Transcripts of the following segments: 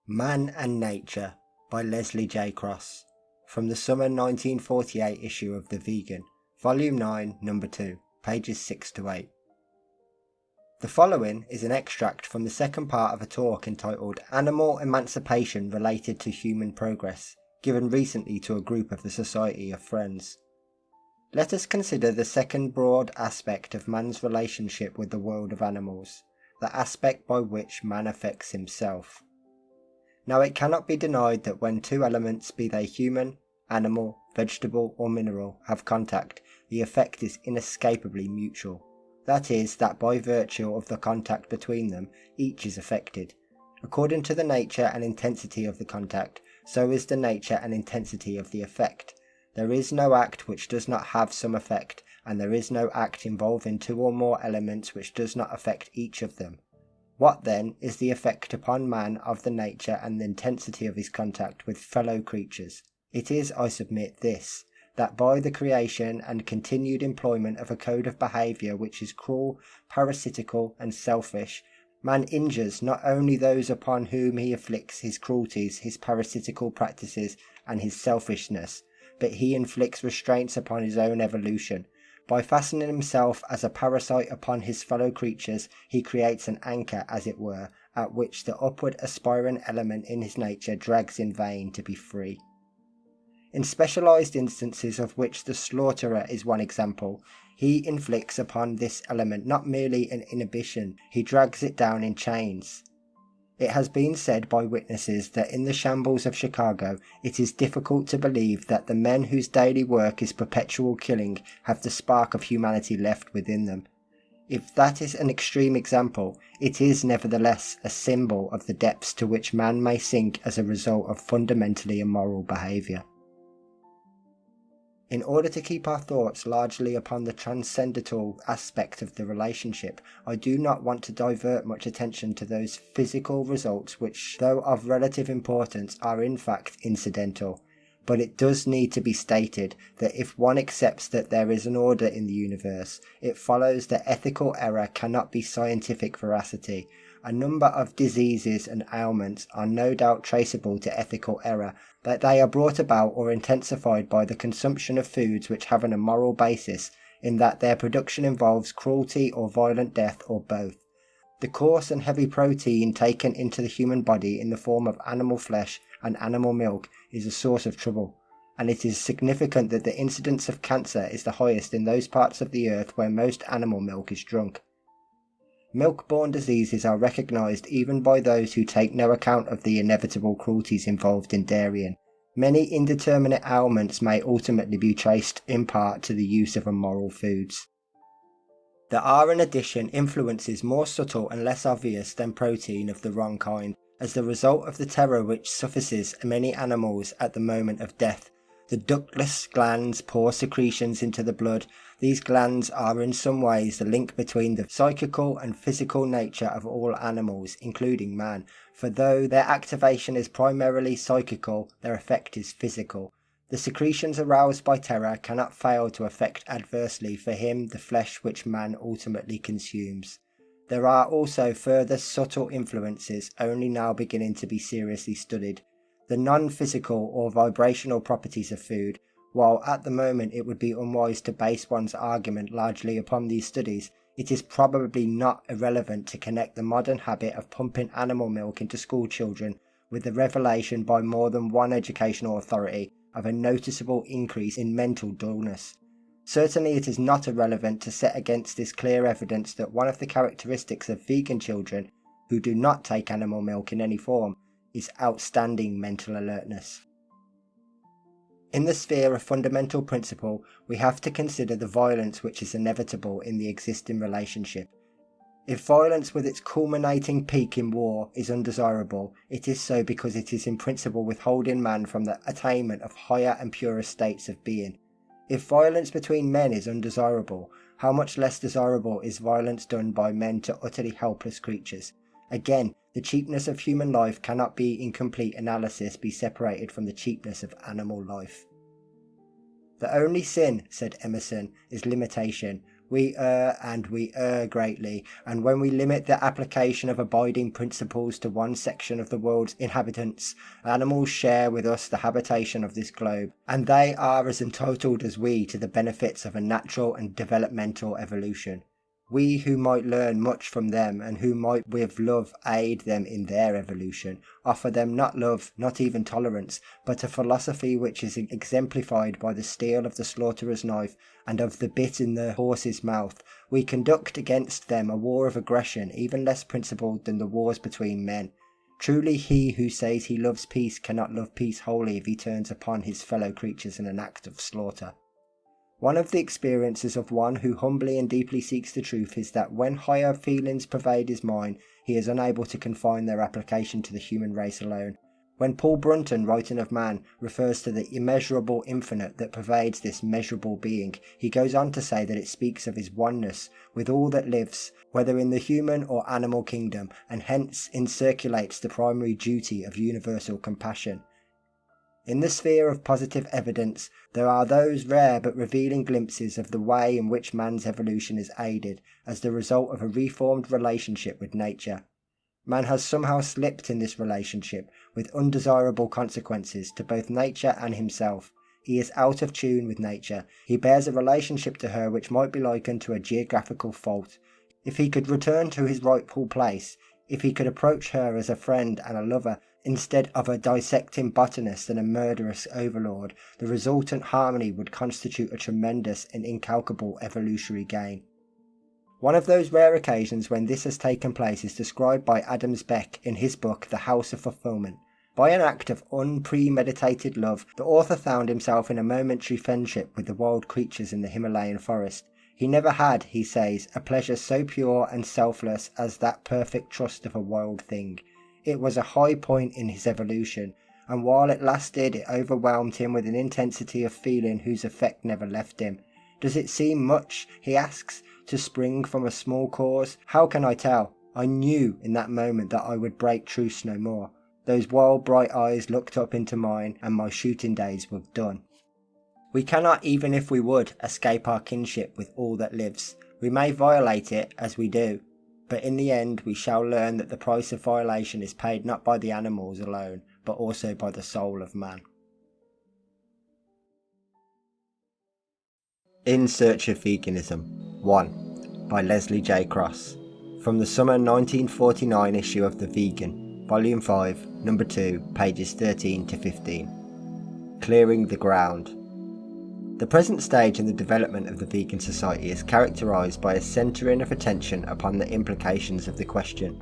Man and Nature by Leslie J. Cross, from the summer 1948 issue of The Vegan, Volume 9, Number 2, pages 6 to 8. The following is an extract from the second part of a talk entitled Animal Emancipation Related to Human Progress, given recently to a group of the Society of Friends. Let us consider the second broad aspect of man's relationship with the world of animals, the aspect by which man affects himself. Now it cannot be denied that when two elements, be they human, animal, vegetable or mineral, have contact, the effect is inescapably mutual. That is, that by virtue of the contact between them, each is affected. According to the nature and intensity of the contact, so is the nature and intensity of the effect. There is no act which does not have some effect, and there is no act involving two or more elements which does not affect each of them. What then is the effect upon man of the nature and the intensity of his contact with fellow creatures? It is, I submit, this, that by the creation and continued employment of a code of behaviour which is cruel, parasitical and selfish, man injures not only those upon whom he afflicts his cruelties, his parasitical practices and his selfishness, but he inflicts restraints upon his own evolution. By fastening himself as a parasite upon his fellow creatures, he creates an anchor, as it were, at which the upward aspiring element in his nature drags in vain to be free. In specialized instances, of which the slaughterer is one example, he inflicts upon this element not merely an inhibition, he drags it down in chains. It has been said by witnesses that in the shambles of Chicago it is difficult to believe that the men whose daily work is perpetual killing have the spark of humanity left within them. If that is an extreme example, it is nevertheless a symbol of the depths to which man may sink as a result of fundamentally immoral behaviour. In order to keep our thoughts largely upon the transcendental aspect of the relationship, I do not want to divert much attention to those physical results which, though of relative importance, are in fact incidental. But it does need to be stated that if one accepts that there is an order in the universe, it follows that ethical error cannot be scientific veracity. A number of diseases and ailments are no doubt traceable to ethical error, that they are brought about or intensified by the consumption of foods which have an immoral basis, in that their production involves cruelty or violent death or both. The coarse and heavy protein taken into the human body in the form of animal flesh and animal milk is a source of trouble, and it is significant that the incidence of cancer is the highest in those parts of the earth where most animal milk is drunk. Milk-borne diseases are recognised even by those who take no account of the inevitable cruelties involved in dairying. Many indeterminate ailments may ultimately be traced in part to the use of immoral foods. There are in addition influences more subtle and less obvious than protein of the wrong kind, as the result of the terror which suffices many animals at the moment of death. The ductless glands pour secretions into the blood. These glands are in some ways the link between the psychical and physical nature of all animals, including man, for though their activation is primarily psychical, their effect is physical. The secretions aroused by terror cannot fail to affect adversely for him the flesh which man ultimately consumes. There are also further subtle influences only now beginning to be seriously studied. The non-physical or vibrational properties of food. While at the moment it would be unwise to base one's argument largely upon these studies, it is probably not irrelevant to connect the modern habit of pumping animal milk into school children with the revelation by more than one educational authority of a noticeable increase in mental dullness. Certainly it is not irrelevant to set against this clear evidence that one of the characteristics of vegan children who do not take animal milk in any form is outstanding mental alertness. In the sphere of fundamental principle, we have to consider the violence which is inevitable in the existing relationship. If violence with its culminating peak in war is undesirable, it is so because it is in principle withholding man from the attainment of higher and purer states of being. If violence between men is undesirable, how much less desirable is violence done by men to utterly helpless creatures? Again, the cheapness of human life cannot be in complete analysis be separated from the cheapness of animal life. The only sin, said Emerson, is limitation, We err, and we err greatly, and when we limit the application of abiding principles to one section of the world's inhabitants, animals share with us the habitation of this globe, and they are as entitled as we to the benefits of a natural and developmental evolution. We who might learn much from them, and who might with love aid them in their evolution, offer them not love, not even tolerance, but a philosophy which is exemplified by the steel of the slaughterer's knife and of the bit in the horse's mouth. We conduct against them a war of aggression even less principled than the wars between men. Truly he who says he loves peace cannot love peace wholly if he turns upon his fellow creatures in an act of slaughter. One of the experiences of one who humbly and deeply seeks the truth is that when higher feelings pervade his mind, he is unable to confine their application to the human race alone. When Paul Brunton, writing of man, refers to the immeasurable infinite that pervades this measurable being, he goes on to say that it speaks of his oneness with all that lives, whether in the human or animal kingdom, and hence encirculates the primary duty of universal compassion. In the sphere of positive evidence, there are those rare but revealing glimpses of the way in which man's evolution is aided as the result of a reformed relationship with nature. Man has somehow slipped in this relationship with undesirable consequences to both nature and himself. He is out of tune with nature. He bears a relationship to her which might be likened to a geographical fault. If he could return to his rightful place, if he could approach her as a friend and a lover, instead of a dissecting botanist and a murderous overlord, the resultant harmony would constitute a tremendous and incalculable evolutionary gain. One of those rare occasions when this has taken place is described by Adams Beck in his book The House of Fulfillment. By an act of unpremeditated love, the author found himself in a momentary friendship with the wild creatures in the Himalayan forest. He never had, he says, a pleasure so pure and selfless as that perfect trust of a wild thing. It was a high point in his evolution, and while it lasted, it overwhelmed him with an intensity of feeling whose effect never left him. Does it seem much, he asks, to spring from a small cause? How can I tell? I knew in that moment that I would break truce no more. Those wild bright eyes looked up into mine, and my shooting days were done. We cannot, even if we would, escape our kinship with all that lives. We may violate it, as we do, but in the end we shall learn that the price of violation is paid not by the animals alone, but also by the soul of man. In Search of Veganism 1 by Leslie J. Cross, from the summer 1949 issue of The Vegan, Volume 5, Number 2, pages 13 to 15. Clearing the ground. The present stage in the development of the vegan society is characterised by a centering of attention upon the implications of the question,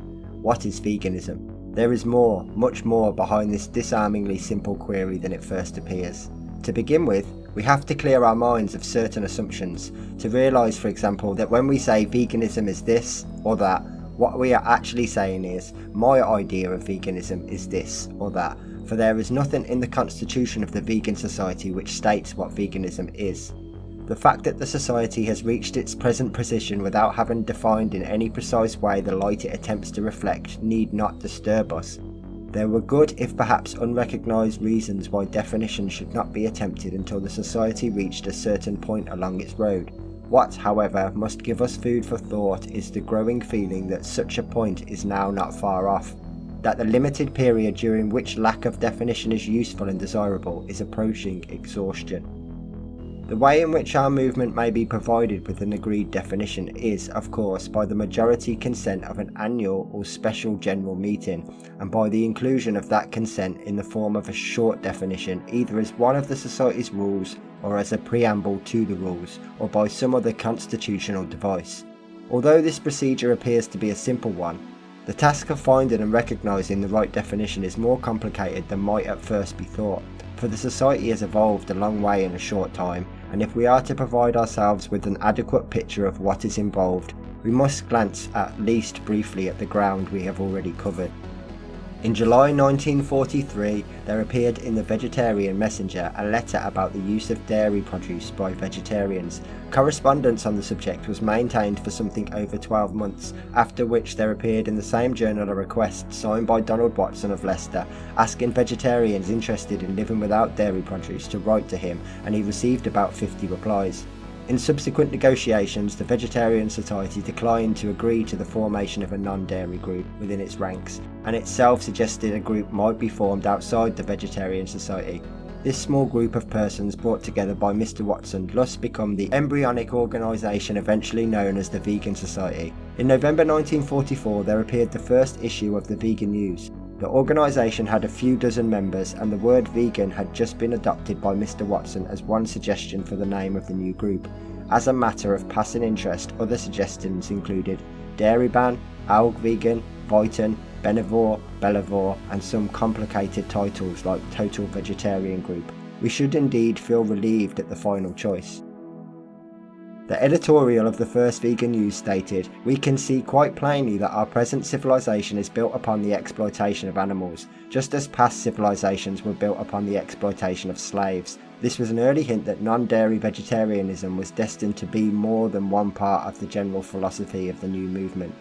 what is veganism? There is more, much more behind this disarmingly simple query than it first appears. To begin with, we have to clear our minds of certain assumptions, to realise, for example, that when we say veganism is this or that, what we are actually saying is, my idea of veganism is this or that, for there is nothing in the constitution of the vegan society which states what veganism is. The fact that the society has reached its present position without having defined in any precise way the light it attempts to reflect need not disturb us. There were good, if perhaps unrecognised, reasons why definition should not be attempted until the society reached a certain point along its road. What, however, must give us food for thought is the growing feeling that such a point is now not far off, that the limited period during which lack of definition is useful and desirable is approaching exhaustion. The way in which our movement may be provided with an agreed definition is, of course, by the majority consent of an annual or special general meeting, and by the inclusion of that consent in the form of a short definition, either as one of the society's rules or as a preamble to the rules, or by some other constitutional device. Although this procedure appears to be a simple one, the task of finding and recognising the right definition is more complicated than might at first be thought, for the society has evolved a long way in a short time, and if we are to provide ourselves with an adequate picture of what is involved, we must glance at least briefly at the ground we have already covered. In July 1943, there appeared in the Vegetarian Messenger a letter about the use of dairy produce by vegetarians. Correspondence on the subject was maintained for something over 12 months, after which there appeared in the same journal a request signed by Donald Watson of Leicester, asking vegetarians interested in living without dairy produce to write to him, and he received about 50 replies. In subsequent negotiations, the Vegetarian Society declined to agree to the formation of a non-dairy group within its ranks, and itself suggested a group might be formed outside the Vegetarian Society. This small group of persons brought together by Mr. Watson thus become the embryonic organisation eventually known as the Vegan Society. In November 1944 there appeared the first issue of the Vegan News. The organisation had a few dozen members, and the word vegan had just been adopted by Mr. Watson as one suggestion for the name of the new group. As a matter of passing interest, other suggestions included dairy ban, alg vegan, Vitan, Benevore, Bellevore, and some complicated titles like Total Vegetarian Group. We should indeed feel relieved at the final choice. The editorial of the first Vegan News stated, "We can see quite plainly that our present civilization is built upon the exploitation of animals, just as past civilizations were built upon the exploitation of slaves." This was an early hint that non-dairy vegetarianism was destined to be more than one part of the general philosophy of the new movement.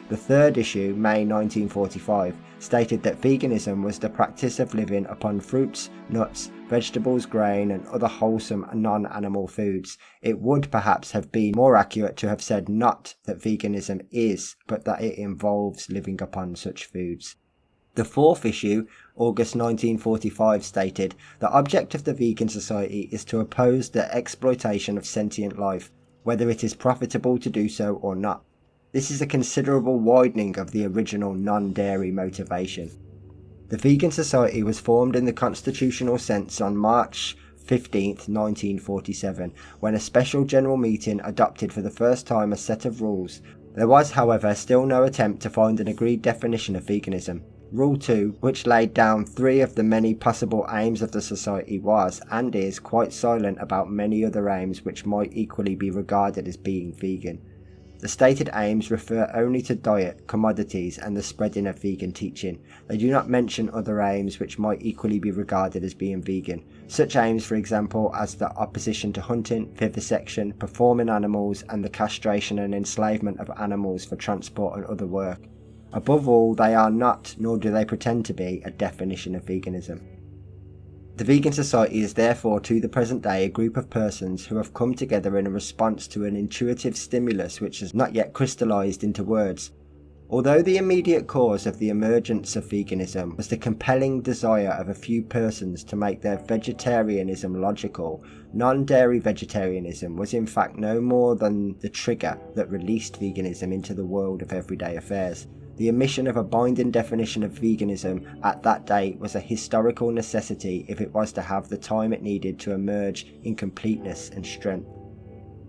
The third issue, May 1945, stated that veganism was the practice of living upon fruits, nuts, vegetables, grain, and other wholesome non-animal foods. It would perhaps have been more accurate to have said not that veganism is, but that it involves living upon such foods. The fourth issue, August 1945, stated, "The object of the Vegan Society is to oppose the exploitation of sentient life, whether it is profitable to do so or not." This is a considerable widening of the original non-dairy motivation. The Vegan Society was formed in the constitutional sense on March 15, 1947, when a special general meeting adopted for the first time a set of rules. There was, however, still no attempt to find an agreed definition of veganism. Rule 2, which laid down 3 of the many possible aims of the Society, was, and is, quite silent about many other aims which might equally be regarded as being vegan. The stated aims refer only to diet, commodities, and the spreading of vegan teaching. They do not mention other aims which might equally be regarded as being vegan. Such aims, for example, as the opposition to hunting, vivisection, performing animals, and the castration and enslavement of animals for transport and other work. Above all, they are not, nor do they pretend to be, a definition of veganism. The Vegan Society is therefore to the present day a group of persons who have come together in a response to an intuitive stimulus which has not yet crystallized into words. Although the immediate cause of the emergence of veganism was the compelling desire of a few persons to make their vegetarianism logical, non-dairy vegetarianism was in fact no more than the trigger that released veganism into the world of everyday affairs. The omission of a binding definition of veganism at that date was a historical necessity if it was to have the time it needed to emerge in completeness and strength.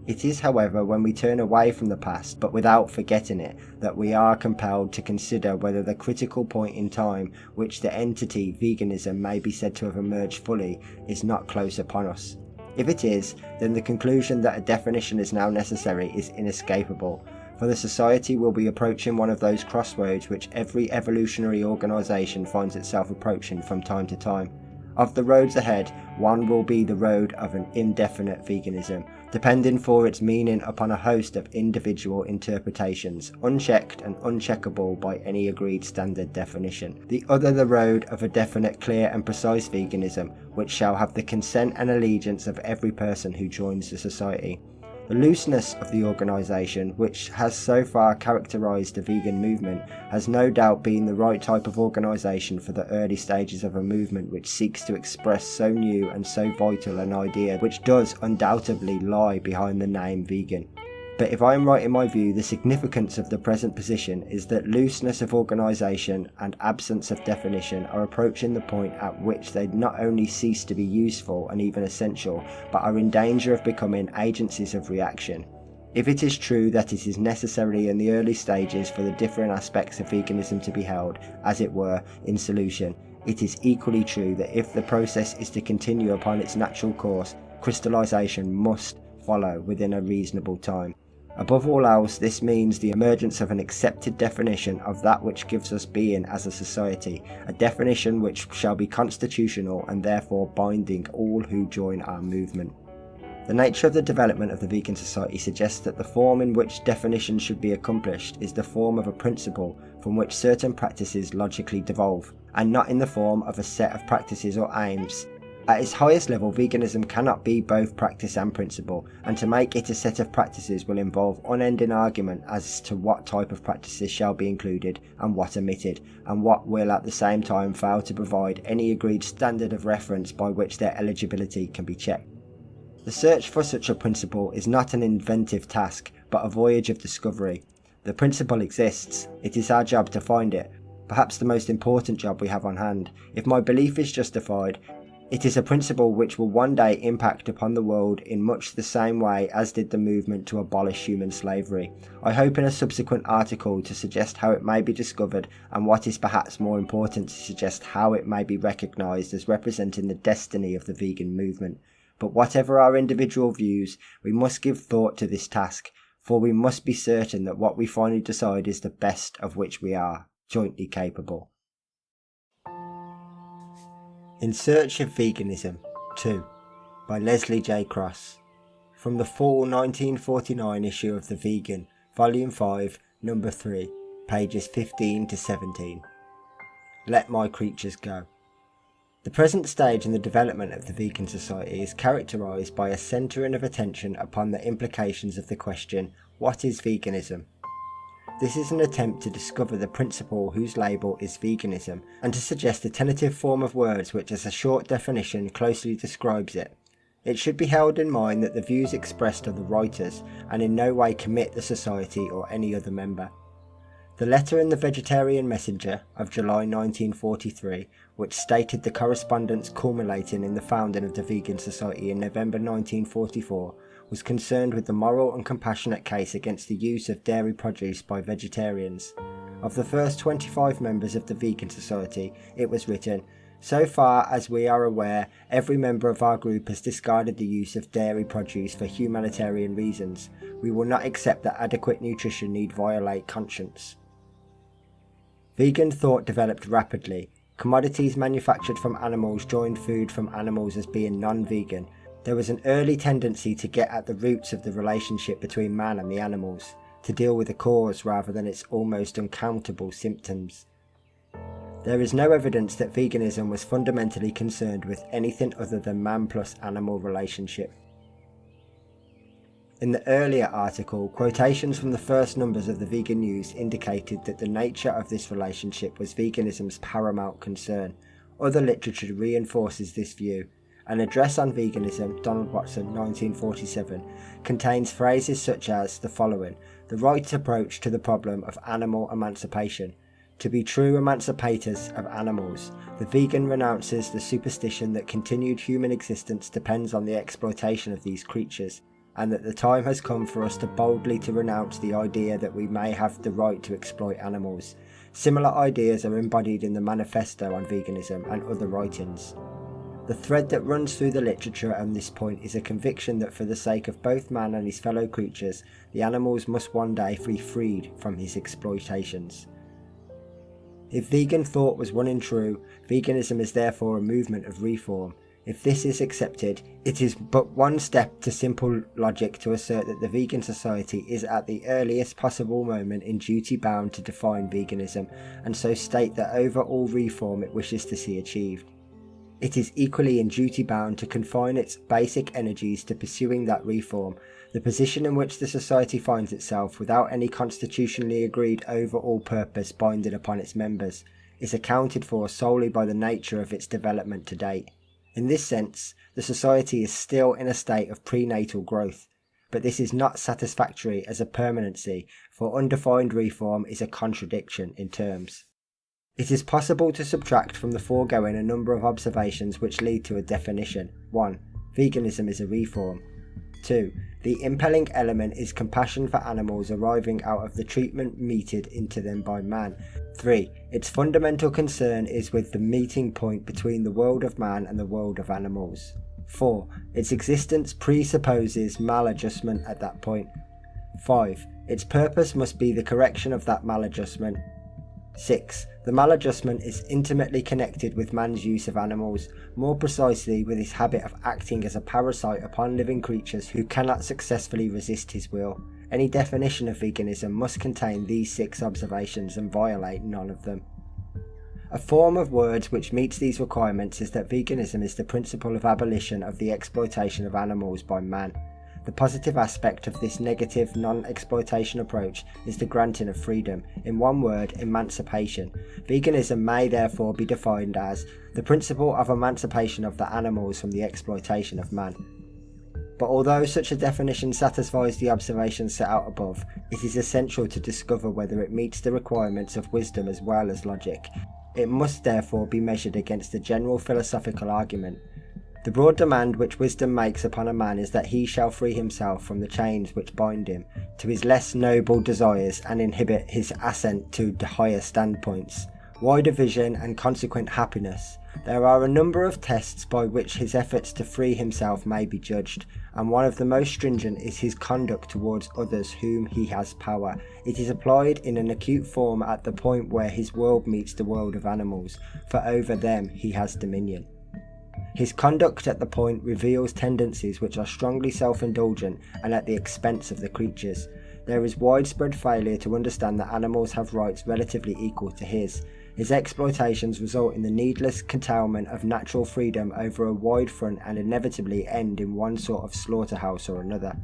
It is, however, when we turn away from the past, but without forgetting it, that we are compelled to consider whether the critical point in time which the entity veganism may be said to have emerged fully is not close upon us. If it is, then the conclusion that a definition is now necessary is inescapable, for the Society will be approaching one of those crossroads which every evolutionary organisation finds itself approaching from time to time. Of the roads ahead, one will be the road of an indefinite veganism, depending for its meaning upon a host of individual interpretations, unchecked and uncheckable by any agreed standard definition. The other the road of a definite, clear and precise veganism, which shall have the consent and allegiance of every person who joins the Society. The looseness of the organisation, which has so far characterised the vegan movement, has no doubt been the right type of organisation for the early stages of a movement which seeks to express so new and so vital an idea, which does undoubtedly lie behind the name vegan. But if I am right in my view, the significance of the present position is that looseness of organisation and absence of definition are approaching the point at which they not only cease to be useful and even essential, but are in danger of becoming agencies of reaction. If it is true that it is necessary in the early stages for the different aspects of veganism to be held, as it were, in solution, it is equally true that if the process is to continue upon its natural course, crystallisation must follow within a reasonable time. Above all else, this means the emergence of an accepted definition of that which gives us being as a society, a definition which shall be constitutional and therefore binding all who join our movement. The nature of the development of the Vegan Society suggests that the form in which definition should be accomplished is the form of a principle from which certain practices logically devolve, and not in the form of a set of practices or aims. At its highest level, veganism cannot be both practice and principle, and to make it a set of practices will involve unending argument as to what type of practices shall be included and what omitted, and what will at the same time fail to provide any agreed standard of reference by which their eligibility can be checked. The search for such a principle is not an inventive task, but a voyage of discovery. The principle exists, it is our job to find it, perhaps the most important job we have on hand. If my belief is justified, it is a principle which will one day impact upon the world in much the same way as did the movement to abolish human slavery. I hope in a subsequent article to suggest how it may be discovered, and what is perhaps more important, to suggest how it may be recognised as representing the destiny of the vegan movement. But whatever our individual views, we must give thought to this task, for we must be certain that what we finally decide is the best of which we are jointly capable. In Search of Veganism 2 by Leslie J. Cross, from the fall 1949 issue of The Vegan, Volume 5, Number 3, pages 15 to 17. Let my creatures go. The present stage in the development of the vegan society is characterised by a centering of attention upon the implications of the question, what is veganism? This is an attempt to discover the principle whose label is veganism, and to suggest a tentative form of words which as a short definition closely describes it. It should be held in mind that the views expressed are the writers, and in no way commit the society or any other member. The letter in the Vegetarian Messenger of July 1943, which stated the correspondence culminating in the founding of the Vegan Society in November 1944, was concerned with the moral and compassionate case against the use of dairy produce by vegetarians. Of the first 25 members of the Vegan Society, it was written, "So far as we are aware, every member of our group has discarded the use of dairy produce for humanitarian reasons. We will not accept that adequate nutrition need violate conscience." Vegan thought developed rapidly. Commodities manufactured from animals joined food from animals as being non-vegan. There was an early tendency to get at the roots of the relationship between man and the animals, to deal with the cause rather than its almost uncountable symptoms. There is no evidence that veganism was fundamentally concerned with anything other than man plus animal relationship. In the earlier article, quotations from the first numbers of the Vegan News indicated that the nature of this relationship was veganism's paramount concern. Other literature reinforces this view. An address on veganism, Donald Watson, 1947, contains phrases such as the following: the right approach to the problem of animal emancipation. To be true emancipators of animals, the vegan renounces the superstition that continued human existence depends on the exploitation of these creatures, and that the time has come for us to boldly renounce the idea that we may have the right to exploit animals. Similar ideas are embodied in the Manifesto on Veganism and other writings. The thread that runs through the literature on this point is a conviction that for the sake of both man and his fellow creatures, the animals must one day be freed from his exploitations. If vegan thought was running true, veganism is therefore a movement of reform. If this is accepted, it is but one step to simple logic to assert that the Vegan Society is at the earliest possible moment in duty bound to define veganism, and so state that over all reform it wishes to see achieved. It is equally in duty bound to confine its basic energies to pursuing that reform. The position in which the society finds itself, without any constitutionally agreed overall purpose binding upon its members, is accounted for solely by the nature of its development to date. In this sense, the society is still in a state of prenatal growth, but this is not satisfactory as a permanency, for undefined reform is a contradiction in terms. It is possible to subtract from the foregoing a number of observations which lead to a definition. 1. Veganism is a reform. 2. The impelling element is compassion for animals arising out of the treatment meted into them by man. 3. Its fundamental concern is with the meeting point between the world of man and the world of animals. 4. Its existence presupposes maladjustment at that point. 5. Its purpose must be the correction of that maladjustment. 6. The maladjustment is intimately connected with man's use of animals, more precisely with his habit of acting as a parasite upon living creatures who cannot successfully resist his will. Any definition of veganism must contain these 6 observations and violate none of them. A form of words which meets these requirements is that veganism is the principle of abolition of the exploitation of animals by man. The positive aspect of this negative, non-exploitation approach is the granting of freedom, in one word, emancipation. Veganism may therefore be defined as the principle of emancipation of the animals from the exploitation of man. But although such a definition satisfies the observations set out above, it is essential to discover whether it meets the requirements of wisdom as well as logic. It must therefore be measured against the general philosophical argument. The broad demand which wisdom makes upon a man is that he shall free himself from the chains which bind him to his less noble desires and inhibit his ascent to higher standpoints, wider vision and consequent happiness. There are a number of tests by which his efforts to free himself may be judged, and one of the most stringent is his conduct towards others whom he has power. It is applied in an acute form at the point where his world meets the world of animals, for over them he has dominion. His conduct at the point reveals tendencies which are strongly self-indulgent and at the expense of the creatures. There is widespread failure to understand that animals have rights relatively equal to his. His exploitations result in the needless curtailment of natural freedom over a wide front and inevitably end in one sort of slaughterhouse or another.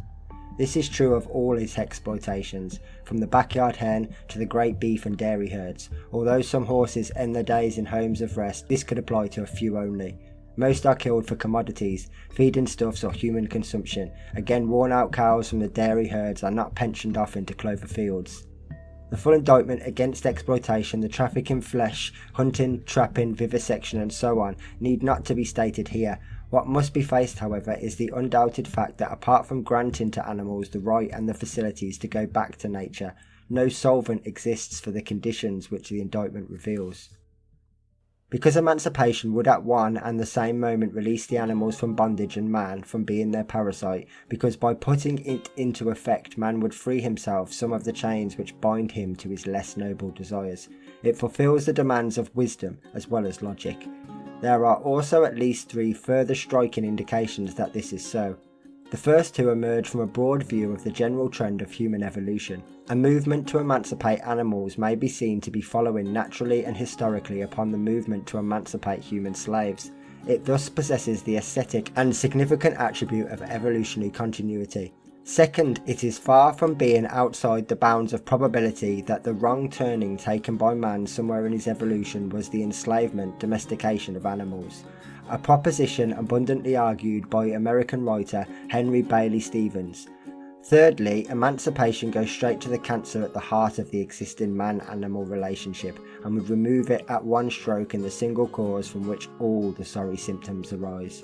This is true of all his exploitations, from the backyard hen to the great beef and dairy herds. Although some horses end their days in homes of rest, this could apply to a few only. Most are killed for commodities, feeding stuffs or human consumption. Again, worn-out cows from the dairy herds are not pensioned off into clover fields. The full indictment against exploitation, the traffic in flesh, hunting, trapping, vivisection and so on need not to be stated here. What must be faced, however, is the undoubted fact that apart from granting to animals the right and the facilities to go back to nature, no solvent exists for the conditions which the indictment reveals. Because emancipation would at one and the same moment release the animals from bondage and man from being their parasite, because by putting it into effect man would free himself some of the chains which bind him to his less noble desires, it fulfills the demands of wisdom as well as logic. There are also at least three further striking indications that this is so. The first two emerge from a broad view of the general trend of human evolution. A movement to emancipate animals may be seen to be following naturally and historically upon the movement to emancipate human slaves. It thus possesses the aesthetic and significant attribute of evolutionary continuity. Second, it is far from being outside the bounds of probability that the wrong turning taken by man somewhere in his evolution was the enslavement, domestication of animals. A proposition abundantly argued by American writer Henry Bailey Stevens. Thirdly, emancipation goes straight to the cancer at the heart of the existing man-animal relationship and would remove it at one stroke in the single cause from which all the sorry symptoms arise.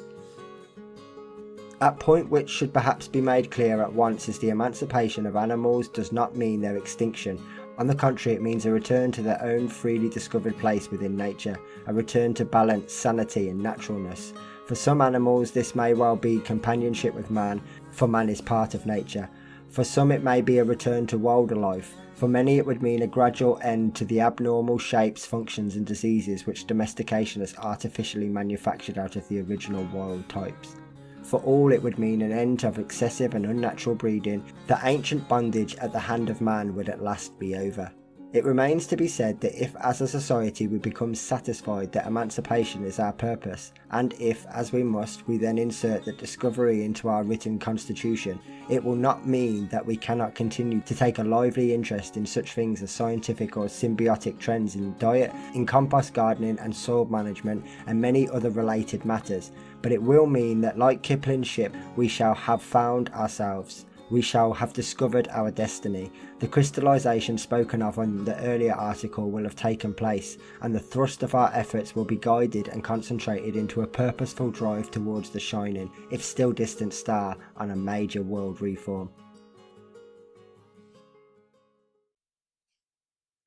A point which should perhaps be made clear at once is the emancipation of animals does not mean their extinction. On the contrary, it means a return to their own freely discovered place within nature, a return to balance, sanity and naturalness. For some animals this may well be companionship with man, for man is part of nature. For some it may be a return to wilder life. For many it would mean a gradual end to the abnormal shapes, functions and diseases which domestication has artificially manufactured out of the original wild types. For all it would mean an end of excessive and unnatural breeding. The ancient bondage at the hand of man would at last be over. It remains to be said that if as a society we become satisfied that emancipation is our purpose, and if, as we must, we then insert that discovery into our written constitution, it will not mean that we cannot continue to take a lively interest in such things as scientific or symbiotic trends in diet, in compost gardening and soil management and many other related matters, but it will mean that like Kipling's ship, we shall have found ourselves. We shall have discovered our destiny. The crystallization spoken of in the earlier article will have taken place, and the thrust of our efforts will be guided and concentrated into a purposeful drive towards the shining, if still distant star on a major world reform.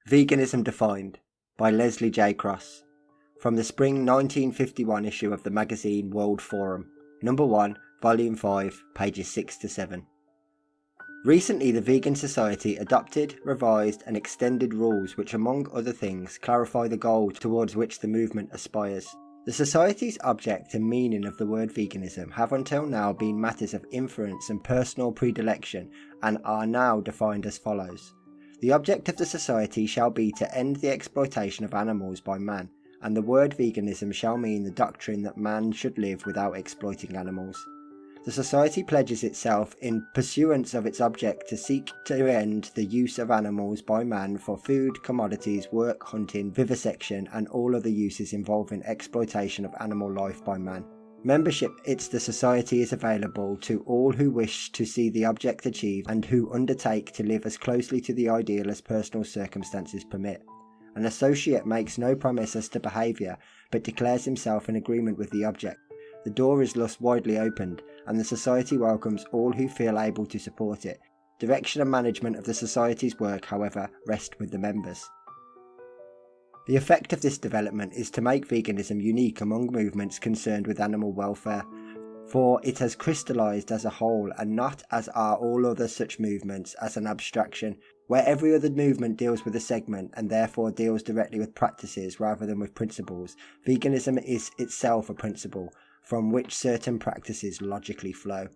Veganism Defined by Leslie J. Cross, from the spring 1951 issue of the magazine World Forum, number 1, volume 5, pages 6 to 7. Recently, the Vegan Society adopted, revised and extended rules which, among other things, clarify the goal towards which the movement aspires. The Society's object and meaning of the word veganism have until now been matters of inference and personal predilection, and are now defined as follows. The object of the Society shall be to end the exploitation of animals by man, and the word veganism shall mean the doctrine that man should live without exploiting animals. The society pledges itself, in pursuance of its object, to seek to end the use of animals by man for food, commodities, work, hunting, vivisection, and all other uses involving exploitation of animal life by man. Membership in the society is available to all who wish to see the object achieved and who undertake to live as closely to the ideal as personal circumstances permit. An associate makes no promise as to behaviour, but declares himself in agreement with the object. The door is thus widely opened, and the society welcomes all who feel able to support it. Direction and management of the society's work, however, rest with the members. The effect of this development is to make veganism unique among movements concerned with animal welfare, for it has crystallised as a whole, and not, as are all other such movements, as an abstraction. Where every other movement deals with a segment and therefore deals directly with practices rather than with principles, veganism is itself a principle from which certain practices logically flow.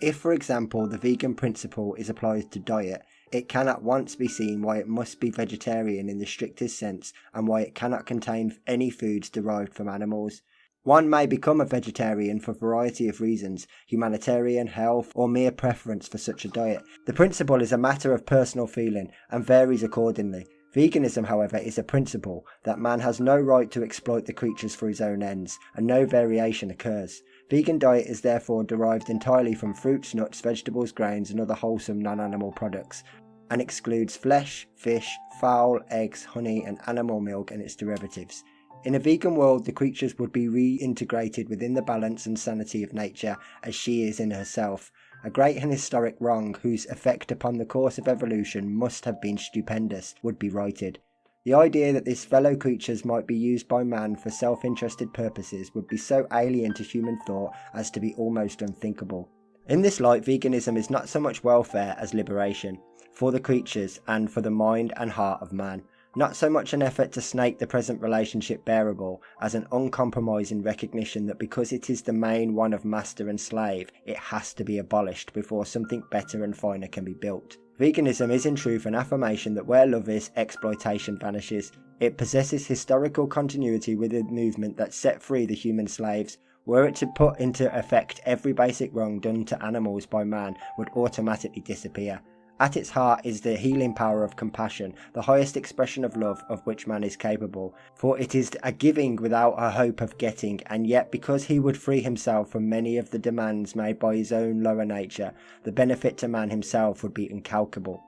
If, for example, the vegan principle is applied to diet, it can at once be seen why it must be vegetarian in the strictest sense and why it cannot contain any foods derived from animals. One may become a vegetarian for a variety of reasons: humanitarian, health, or mere preference for such a diet. The principle is a matter of personal feeling and varies accordingly. Veganism, however, is a principle that man has no right to exploit the creatures for his own ends, and no variation occurs. Vegan diet is therefore derived entirely from fruits, nuts, vegetables, grains, and other wholesome non-animal products, and excludes flesh, fish, fowl, eggs, honey, and animal milk and its derivatives. In a vegan world, the creatures would be reintegrated within the balance and sanity of nature as she is in herself. A great and historic wrong, whose effect upon the course of evolution must have been stupendous, would be righted. The idea that these fellow creatures might be used by man for self-interested purposes would be so alien to human thought as to be almost unthinkable. In this light, veganism is not so much welfare as liberation, for the creatures and for the mind and heart of man. Not so much an effort to snake the present relationship bearable as an uncompromising recognition that because it is the main one of master and slave, it has to be abolished before something better and finer can be built. Veganism is in truth an affirmation that where love is, exploitation vanishes. It possesses historical continuity with a movement that set free the human slaves. Were it to put into effect, every basic wrong done to animals by man would automatically disappear. At its heart is the healing power of compassion, the highest expression of love of which man is capable, for it is a giving without a hope of getting, and yet because he would free himself from many of the demands made by his own lower nature, the benefit to man himself would be incalculable.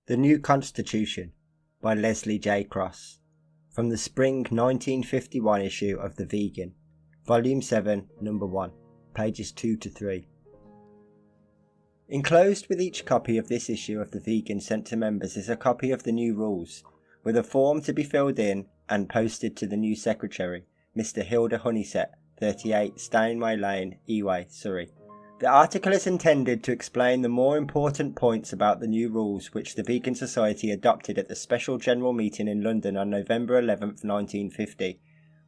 The New Constitution by Leslie J. Cross, from the spring 1951 issue of The Vegan, Volume 7, Number 1. Pages 2 to 3. Enclosed with each copy of this issue of The Vegan sent to members is a copy of the new rules, with a form to be filled in and posted to the new secretary, Mr. Hilda Honeysett, 38 Steinway Lane, Eway, Surrey. The article is intended to explain the more important points about the new rules which the Vegan Society adopted at the special general meeting in London on November 11th, 1950.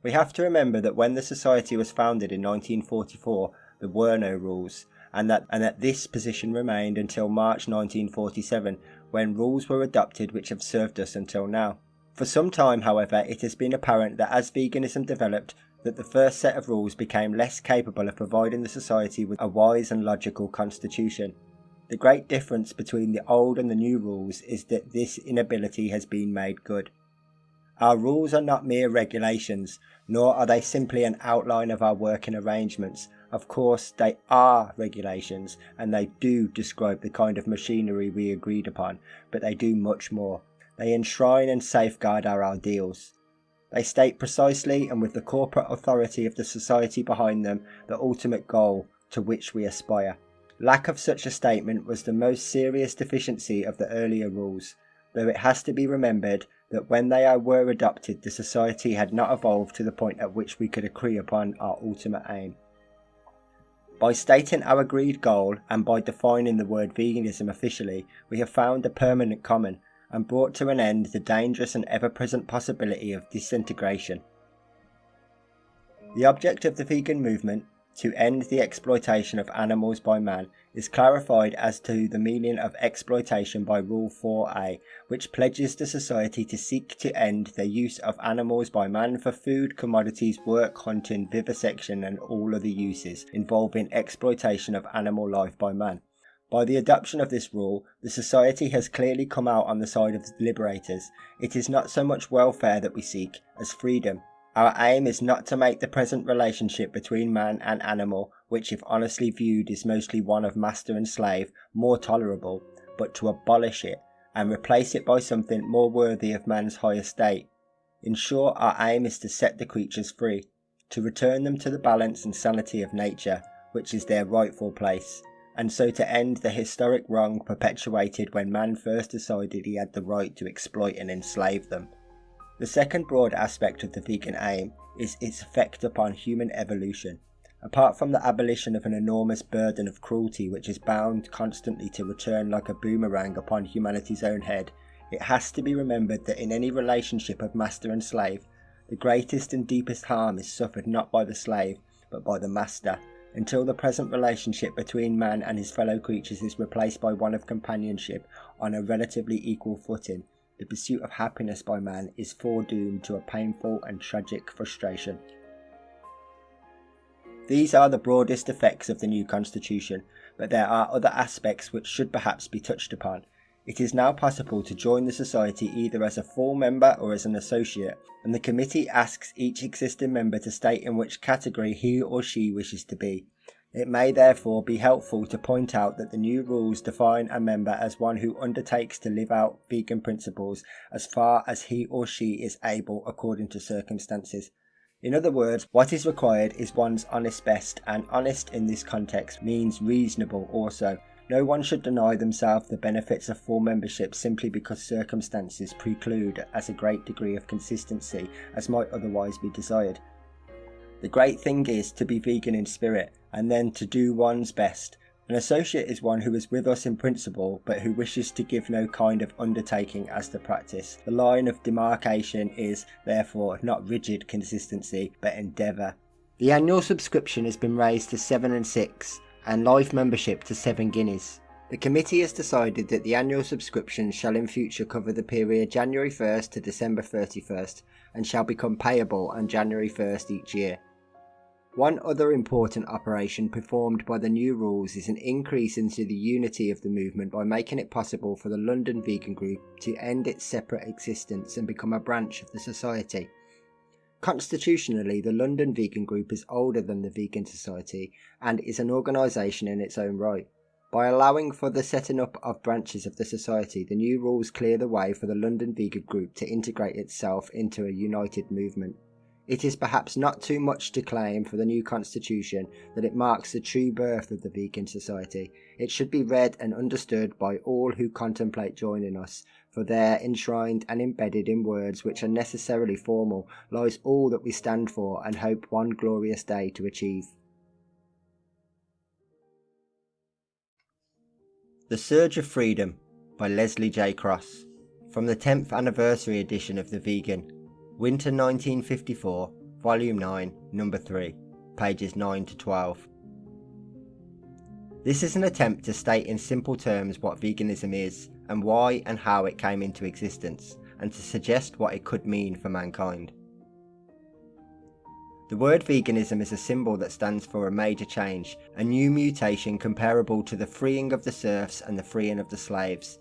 We have to remember that when the Society was founded in 1944, there were no rules, and that this position remained until March 1947, when rules were adopted which have served us until now. For some time, however, it has been apparent that as veganism developed, that the first set of rules became less capable of providing the Society with a wise and logical constitution. The great difference between the old and the new rules is that this inability has been made good. Our rules are not mere regulations, nor are they simply an outline of our working arrangements. Of course, they are regulations, and they do describe the kind of machinery we agreed upon, but they do much more. They enshrine and safeguard our ideals. They state precisely, and with the corporate authority of the Society behind them, the ultimate goal to which we aspire. Lack of such a statement was the most serious deficiency of the earlier rules, though it has to be remembered that when they were adopted, the Society had not evolved to the point at which we could agree upon our ultimate aim. By stating our agreed goal, and by defining the word veganism officially, we have found a permanent common, and brought to an end the dangerous and ever-present possibility of disintegration. The object of the vegan movement to end the exploitation of animals by man, is clarified as to the meaning of exploitation by Rule 4a, which pledges the society to seek to end the use of animals by man for food, commodities, work, hunting, vivisection and all other uses involving exploitation of animal life by man. By the adoption of this rule, the society has clearly come out on the side of the liberators. It is not so much welfare that we seek as freedom. Our aim is not to make the present relationship between man and animal, which if honestly viewed is mostly one of master and slave, more tolerable, but to abolish it and replace it by something more worthy of man's high estate. In short, our aim is to set the creatures free, to return them to the balance and sanity of nature, which is their rightful place, and so to end the historic wrong perpetuated when man first decided he had the right to exploit and enslave them. The second broad aspect of the vegan aim is its effect upon human evolution. Apart from the abolition of an enormous burden of cruelty which is bound constantly to return like a boomerang upon humanity's own head, it has to be remembered that in any relationship of master and slave, the greatest and deepest harm is suffered not by the slave, but by the master, until the present relationship between man and his fellow creatures is replaced by one of companionship on a relatively equal footing. The pursuit of happiness by man is foredoomed to a painful and tragic frustration. These are the broadest effects of the new constitution, but there are other aspects which should perhaps be touched upon. It is now possible to join the society either as a full member or as an associate, and the committee asks each existing member to state in which category he or she wishes to be. It may therefore be helpful to point out that the new rules define a member as one who undertakes to live out vegan principles as far as he or she is able according to circumstances. In other words, what is required is one's honest best, and honest in this context means reasonable also. No one should deny themselves the benefits of full membership simply because circumstances preclude as a great degree of consistency as might otherwise be desired. The great thing is to be vegan in spirit, and then to do one's best. An associate is one who is with us in principle, but who wishes to give no kind of undertaking as to practice. The line of demarcation is, therefore, not rigid consistency, but endeavour. The annual subscription has been raised to 7 and 6, and life membership to 7 guineas. The committee has decided that the annual subscription shall in future cover the period January 1st to December 31st, and shall become payable on January 1st each year. One other important operation performed by the new rules is an increase into the unity of the movement by making it possible for the London Vegan Group to end its separate existence and become a branch of the society. Constitutionally, the London Vegan Group is older than the Vegan Society and is an organisation in its own right. By allowing for the setting up of branches of the society, the new rules clear the way for the London Vegan Group to integrate itself into a united movement. It is perhaps not too much to claim for the new constitution that it marks the true birth of the Vegan Society. It should be read and understood by all who contemplate joining us, for there, enshrined and embedded in words which are necessarily formal, lies all that we stand for and hope one glorious day to achieve. The Surge of Freedom by Leslie J. Cross, from the 10th anniversary edition of The Vegan, Winter 1954, Volume 9, Number 3, pages 9 to 12. This is an attempt to state in simple terms what veganism is, and why and how it came into existence, and to suggest what it could mean for mankind. The word veganism is a symbol that stands for a major change, a new mutation comparable to the freeing of the serfs and the freeing of the slaves.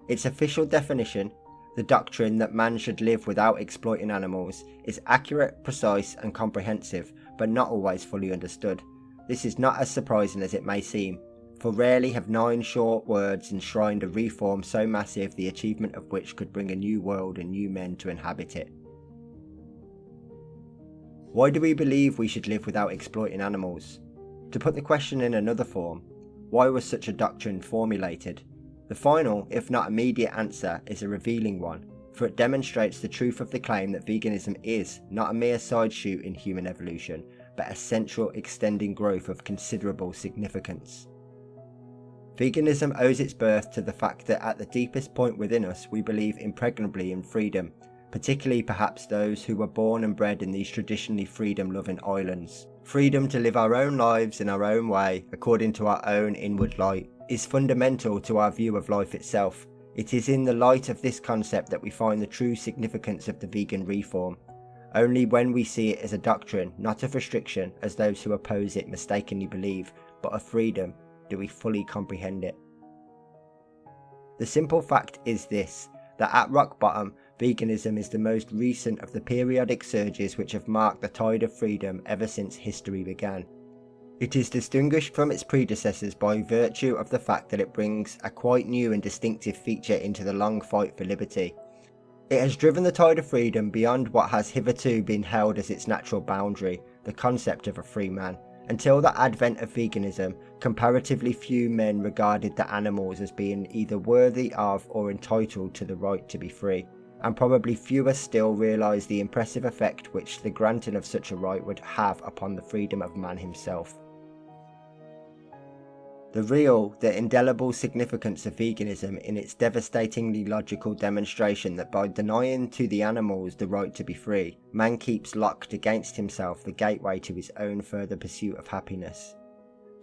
Its official definition, the doctrine that man should live without exploiting animals, is accurate, precise and comprehensive, but not always fully understood. This is not as surprising as it may seem, for rarely have 9 short words enshrined a reform so massive the achievement of which could bring a new world and new men to inhabit it. Why do we believe we should live without exploiting animals? To put the question in another form, why was such a doctrine formulated? The final, if not immediate answer is a revealing one, for it demonstrates the truth of the claim that veganism is not a mere side shoot in human evolution, but a central extending growth of considerable significance. Veganism owes its birth to the fact that at the deepest point within us we believe impregnably in freedom, particularly perhaps those who were born and bred in these traditionally freedom-loving islands. Freedom to live our own lives in our own way, according to our own inward light, is fundamental to our view of life itself. It is in the light of this concept that we find the true significance of the vegan reform. Only when we see it as a doctrine, not of restriction, as those who oppose it mistakenly believe, but of freedom, do we fully comprehend it. The simple fact is this, that at rock bottom, veganism is the most recent of the periodic surges which have marked the tide of freedom ever since history began. It is distinguished from its predecessors by virtue of the fact that it brings a quite new and distinctive feature into the long fight for liberty. It has driven the tide of freedom beyond what has hitherto been held as its natural boundary, the concept of a free man. Until the advent of veganism, comparatively few men regarded the animals as being either worthy of or entitled to the right to be free, and probably fewer still realise the impressive effect which the granting of such a right would have upon the freedom of man himself. The indelible significance of veganism in its devastatingly logical demonstration that by denying to the animals the right to be free, man keeps locked against himself the gateway to his own further pursuit of happiness.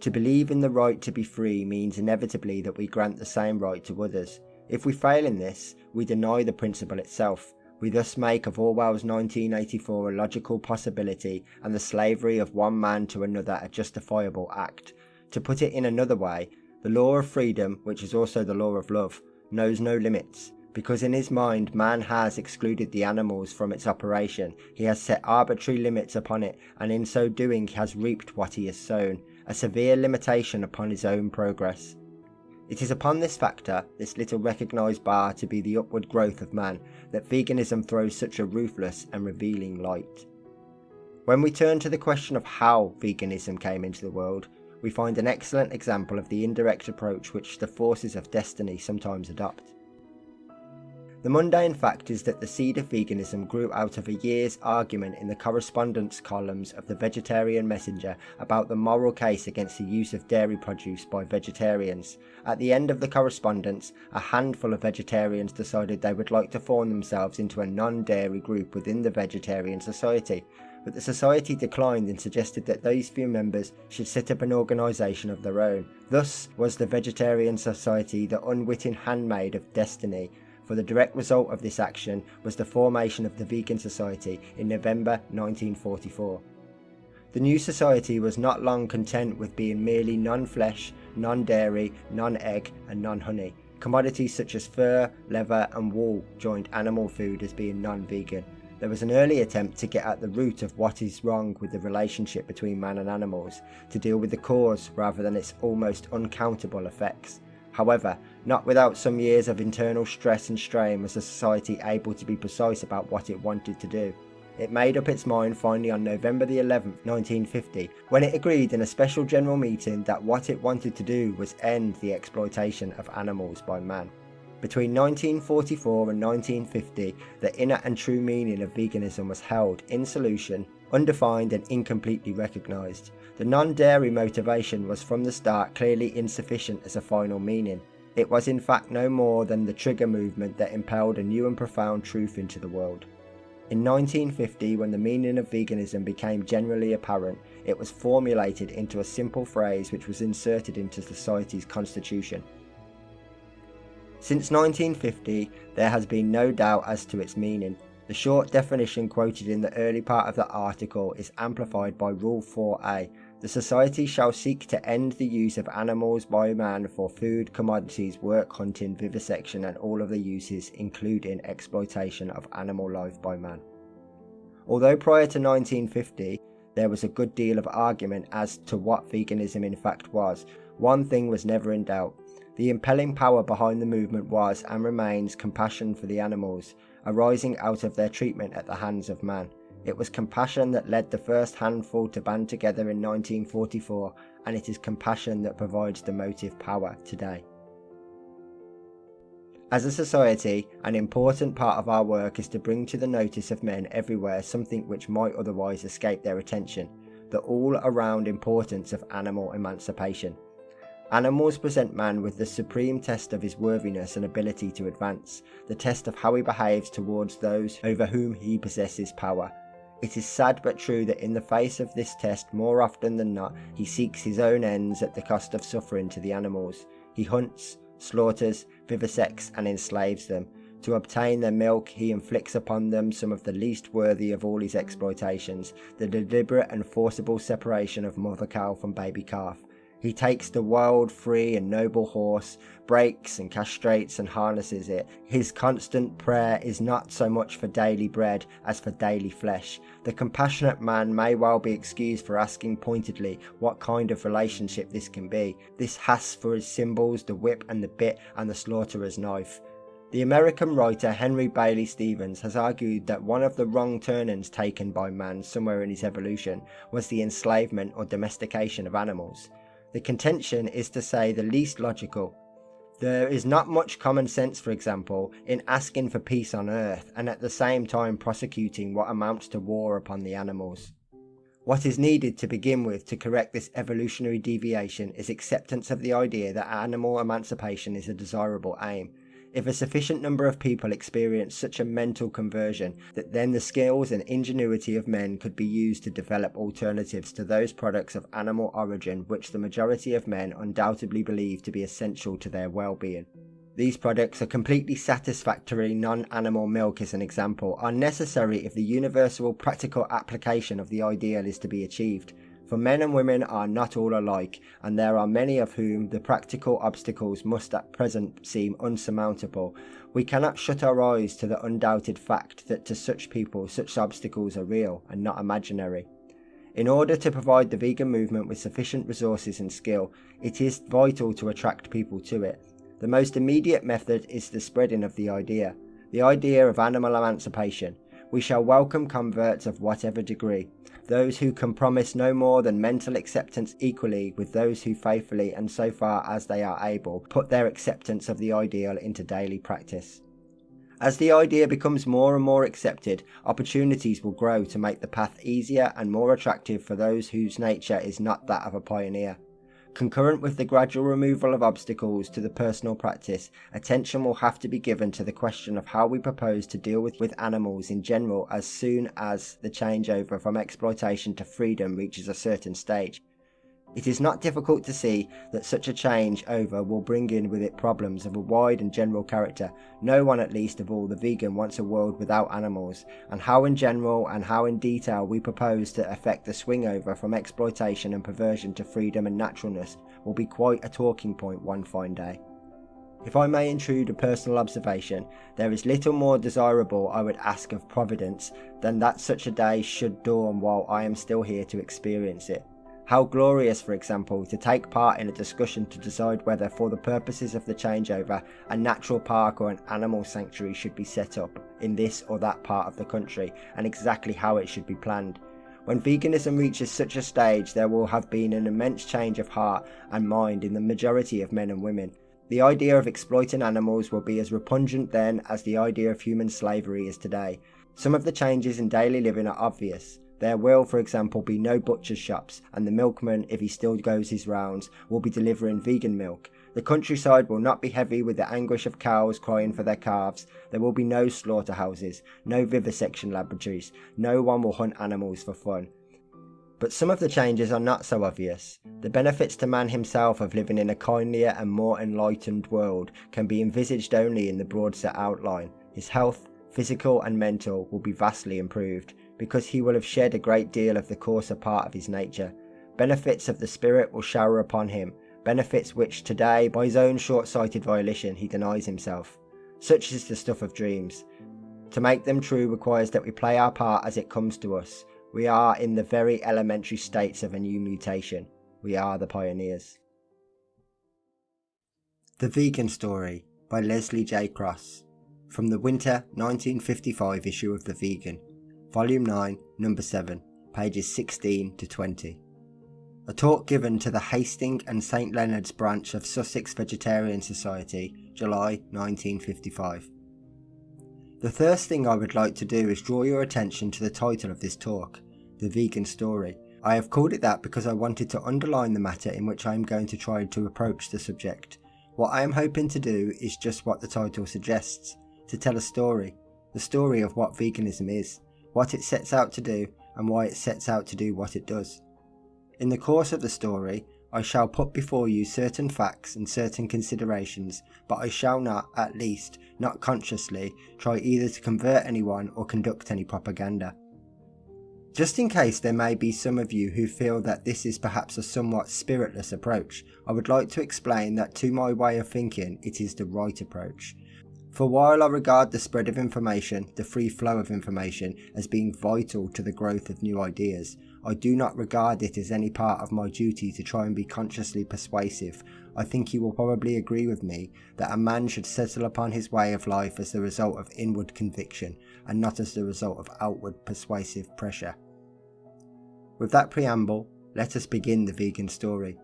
To believe in the right to be free means inevitably that we grant the same right to others. If we fail in this, we deny the principle itself. We thus make of Orwell's 1984 a logical possibility and the slavery of one man to another a justifiable act. To put it in another way, the law of freedom, which is also the law of love, knows no limits, because in his mind man has excluded the animals from its operation, he has set arbitrary limits upon it, and in so doing has reaped what he has sown, a severe limitation upon his own progress. It is upon this factor, this little recognised bar to be the upward growth of man, that veganism throws such a ruthless and revealing light. When we turn to the question of how veganism came into the world, we find an excellent example of the indirect approach which the forces of destiny sometimes adopt. The mundane fact is that the seed of veganism grew out of a year's argument in the correspondence columns of the Vegetarian Messenger about the moral case against the use of dairy produce by vegetarians. At the end of the correspondence, a handful of vegetarians decided they would like to form themselves into a non-dairy group within the Vegetarian Society, but the society declined and suggested that those few members should set up an organisation of their own. Thus was the Vegetarian Society the unwitting handmaid of destiny, for the direct result of this action was the formation of the Vegan Society in November 1944. The new society was not long content with being merely non-flesh, non-dairy, non-egg and non-honey. Commodities such as fur, leather and wool joined animal food as being non-vegan. There was an early attempt to get at the root of what is wrong with the relationship between man and animals, to deal with the cause rather than its almost uncountable effects. However, not without some years of internal stress and strain was the society able to be precise about what it wanted to do. It made up its mind finally on November the 11th, 1950, when it agreed in a special general meeting that what it wanted to do was end the exploitation of animals by man. Between 1944 and 1950, the inner and true meaning of veganism was held in solution, undefined and incompletely recognised. The non-dairy motivation was from the start clearly insufficient as a final meaning. It was in fact no more than the trigger movement that impelled a new and profound truth into the world. In 1950, when the meaning of veganism became generally apparent, it was formulated into a simple phrase which was inserted into society's constitution. Since 1950, there has been no doubt as to its meaning. The short definition quoted in the early part of the article is amplified by Rule 4A. The society shall seek to end the use of animals by man for food, commodities, work, hunting, vivisection and all other uses, including exploitation of animal life by man. Although prior to 1950, there was a good deal of argument as to what veganism in fact was, one thing was never in doubt. The impelling power behind the movement was and remains compassion for the animals, arising out of their treatment at the hands of man. It was compassion that led the first handful to band together in 1944, and it is compassion that provides the motive power today. As a society, an important part of our work is to bring to the notice of men everywhere something which might otherwise escape their attention, the all-around importance of animal emancipation. Animals present man with the supreme test of his worthiness and ability to advance, the test of how he behaves towards those over whom he possesses power. It is sad but true that in the face of this test, more often than not, he seeks his own ends at the cost of suffering to the animals. He hunts, slaughters, vivisects and enslaves them. To obtain their milk, he inflicts upon them some of the least worthy of all his exploitations, the deliberate and forcible separation of mother cow from baby calf. He takes the wild, free and noble horse, breaks and castrates and harnesses it. His constant prayer is not so much for daily bread as for daily flesh. The compassionate man may well be excused for asking pointedly what kind of relationship this can be. This has for its symbols the whip and the bit and the slaughterer's knife. The American writer Henry Bailey Stevens has argued that one of the wrong turnings taken by man somewhere in his evolution was the enslavement or domestication of animals. The contention is to say the least logical. There is not much common sense, for example, in asking for peace on earth and at the same time prosecuting what amounts to war upon the animals. What is needed to begin with to correct this evolutionary deviation is acceptance of the idea that animal emancipation is a desirable aim. If a sufficient number of people experience such a mental conversion, that then the skills and ingenuity of men could be used to develop alternatives to those products of animal origin which the majority of men undoubtedly believe to be essential to their well-being. These products, a completely satisfactory non-animal milk as an example, are necessary if the universal practical application of the ideal is to be achieved. For men and women are not all alike, and there are many of whom the practical obstacles must at present seem unsurmountable. We cannot shut our eyes to the undoubted fact that to such people such obstacles are real and not imaginary. In order to provide the vegan movement with sufficient resources and skill, it is vital to attract people to it. The most immediate method is the spreading of the idea of animal emancipation. We shall welcome converts of whatever degree, those who can promise no more than mental acceptance equally with those who faithfully and so far as they are able put their acceptance of the ideal into daily practice. As the idea becomes more and more accepted, opportunities will grow to make the path easier and more attractive for those whose nature is not that of a pioneer. Concurrent with the gradual removal of obstacles to the personal practice, attention will have to be given to the question of how we propose to deal with animals in general as soon as the changeover from exploitation to freedom reaches a certain stage. It is not difficult to see that such a change over will bring in with it problems of a wide and general character. No one, at least of all, the vegan wants a world without animals, and how in general and how in detail we propose to effect the swing over from exploitation and perversion to freedom and naturalness will be quite a talking point one fine day. If I may intrude a personal observation, there is little more desirable I would ask of Providence than that such a day should dawn while I am still here to experience it. How glorious, for example, to take part in a discussion to decide whether, for the purposes of the changeover, a natural park or an animal sanctuary should be set up in this or that part of the country, and exactly how it should be planned. When veganism reaches such a stage, there will have been an immense change of heart and mind in the majority of men and women. The idea of exploiting animals will be as repugnant then as the idea of human slavery is today. Some of the changes in daily living are obvious. There will, for example, be no butcher's shops, and the milkman, if he still goes his rounds, will be delivering vegan milk. The countryside will not be heavy with the anguish of cows crying for their calves. There will be no slaughterhouses, no vivisection laboratories. No one will hunt animals for fun. But some of the changes are not so obvious. The benefits to man himself of living in a kindlier and more enlightened world can be envisaged only in the broad set outline. His health, physical and mental, will be vastly improved, because he will have shed a great deal of the coarser part of his nature. Benefits of the spirit will shower upon him, benefits which today, by his own short-sighted volition, he denies himself. Such is the stuff of dreams. To make them true requires that we play our part as it comes to us. We are in the very elementary states of a new mutation. We are the pioneers. The Vegan Story by Leslie J. Cross, from the winter 1955 issue of The Vegan. Volume 9, Number 7, pages 16 to 20. A talk given to the Hastings and St Leonard's branch of Sussex Vegetarian Society, July 1955. The first thing I would like to do is draw your attention to the title of this talk, The Vegan Story, I have called it that because I wanted to underline the matter in which I am going to try to approach the subject. What I am hoping to do is just what the title suggests, to tell a story, the story of what veganism is, what it sets out to do, and why it sets out to do what it does. In the course of the story, I shall put before you certain facts and certain considerations, but I shall not, at least, not consciously, try either to convert anyone or conduct any propaganda. Just in case there may be some of you who feel that this is perhaps a somewhat spiritless approach, I would like to explain that to my way of thinking, it is the right approach. For while I regard the spread of information, the free flow of information, as being vital to the growth of new ideas, I do not regard it as any part of my duty to try and be consciously persuasive. I think you will probably agree with me that a man should settle upon his way of life as the result of inward conviction, and not as the result of outward persuasive pressure. With that preamble, let us begin the vegan story.